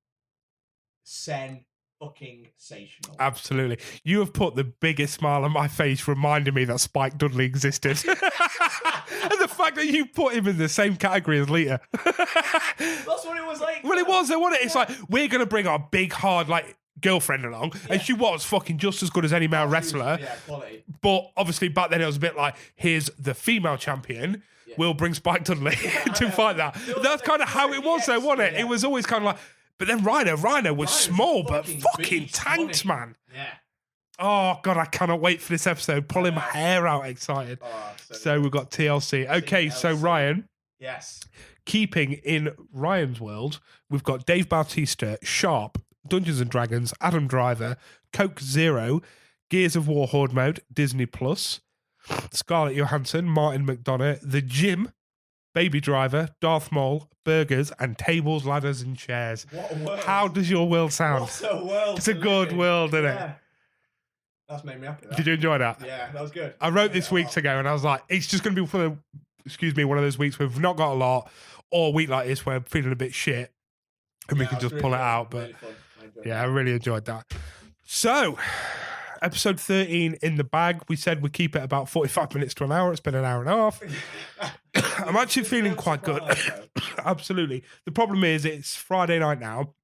[SPEAKER 2] fucking-sational.
[SPEAKER 1] Absolutely. You have put the biggest smile on my face reminding me that Spike Dudley existed. And the fact that you put him in the same category as Lita.
[SPEAKER 2] That's what it was like.
[SPEAKER 1] Well, it was, though, wasn't it? It's like, we're going to bring our big, hard, like, girlfriend along.
[SPEAKER 2] Yeah.
[SPEAKER 1] And she was fucking just as good as any male wrestler.
[SPEAKER 2] Yeah, quality.
[SPEAKER 1] But obviously, back then, it was a bit like, here's the female champion.
[SPEAKER 2] Yeah.
[SPEAKER 1] We'll bring Spike Dudley to fight that.
[SPEAKER 2] It was
[SPEAKER 1] That's
[SPEAKER 2] like
[SPEAKER 1] kind of how it was, though, wasn't it?
[SPEAKER 2] yeah.
[SPEAKER 1] It was always kind of like, but then Rhino was
[SPEAKER 2] Rhino's
[SPEAKER 1] small, but
[SPEAKER 2] fucking
[SPEAKER 1] fucking
[SPEAKER 2] beast,
[SPEAKER 1] tanked,
[SPEAKER 2] wasn't he?
[SPEAKER 1] man.
[SPEAKER 2] Yeah.
[SPEAKER 1] Oh, God, I cannot wait for this episode. Pulling my hair out excited.
[SPEAKER 2] Oh,
[SPEAKER 1] So we've got TLC. Okay, so
[SPEAKER 2] TLC.
[SPEAKER 1] Ryan,
[SPEAKER 2] Yes.
[SPEAKER 1] keeping in Ryan's world, we've got Dave Bautista, Sharp, Dungeons and Dragons, Adam Driver, Coke Zero, Gears of War Horde Mode, Disney Plus, Scarlett Johansson, Martin McDonough, The Gym, Baby Driver, Darth Maul, Burgers, and Tables, Ladders, and Chairs.
[SPEAKER 2] What a world.
[SPEAKER 1] How does your world sound?
[SPEAKER 2] What a world.
[SPEAKER 1] It's a
[SPEAKER 2] to live
[SPEAKER 1] good
[SPEAKER 2] in.
[SPEAKER 1] world, isn't it?
[SPEAKER 2] Yeah. That's made me happy. That.
[SPEAKER 1] Did you enjoy that?
[SPEAKER 2] Yeah, that was good.
[SPEAKER 1] I wrote this
[SPEAKER 2] Yeah,
[SPEAKER 1] weeks ago, and I was like, it's just going to be one of those weeks where we've not got a lot, or a week like this where I'm feeling a bit shit, and we
[SPEAKER 2] Yeah,
[SPEAKER 1] can
[SPEAKER 2] it was
[SPEAKER 1] just pull
[SPEAKER 2] really
[SPEAKER 1] it
[SPEAKER 2] fun,
[SPEAKER 1] out. But
[SPEAKER 2] really fun. I enjoyed
[SPEAKER 1] yeah, I
[SPEAKER 2] it.
[SPEAKER 1] really enjoyed that. So, episode 13 in the bag. We said we'd keep it about 45 minutes to an hour. It's been an hour and a half. I'm actually feeling quite good. Absolutely. The problem is it's Friday night now.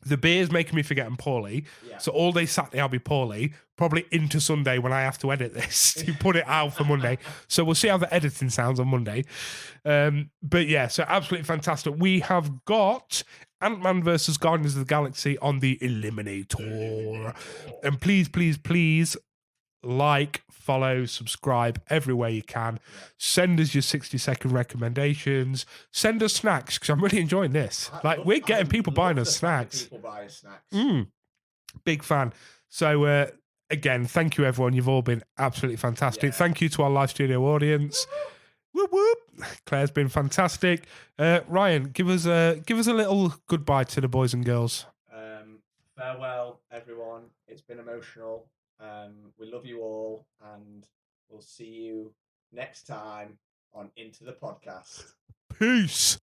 [SPEAKER 1] The beer's making me forget I'm poorly.
[SPEAKER 2] Yeah.
[SPEAKER 1] So all day Saturday I'll be poorly, probably into Sunday when I have to edit this to put it out for Monday. So we'll see how the editing sounds on Monday. But yeah, so absolutely fantastic. We have got Ant-Man versus Guardians of the Galaxy on the Eliminator. And please, please, please like, follow, subscribe everywhere you can. Send us your 60-second recommendations. Send us snacks, because I'm really enjoying this. We're getting people buying us snacks.
[SPEAKER 2] People buy us snacks.
[SPEAKER 1] Big fan. So, again, thank you, everyone. You've all been absolutely fantastic.
[SPEAKER 2] Yeah.
[SPEAKER 1] Thank you to our live studio audience. Whoop, whoop. Claire's been fantastic. Ryan, give us a little goodbye to the boys and girls.
[SPEAKER 2] Farewell, everyone. It's been emotional. We love you all, and we'll see you next time on Into the Podcast.
[SPEAKER 1] Peace.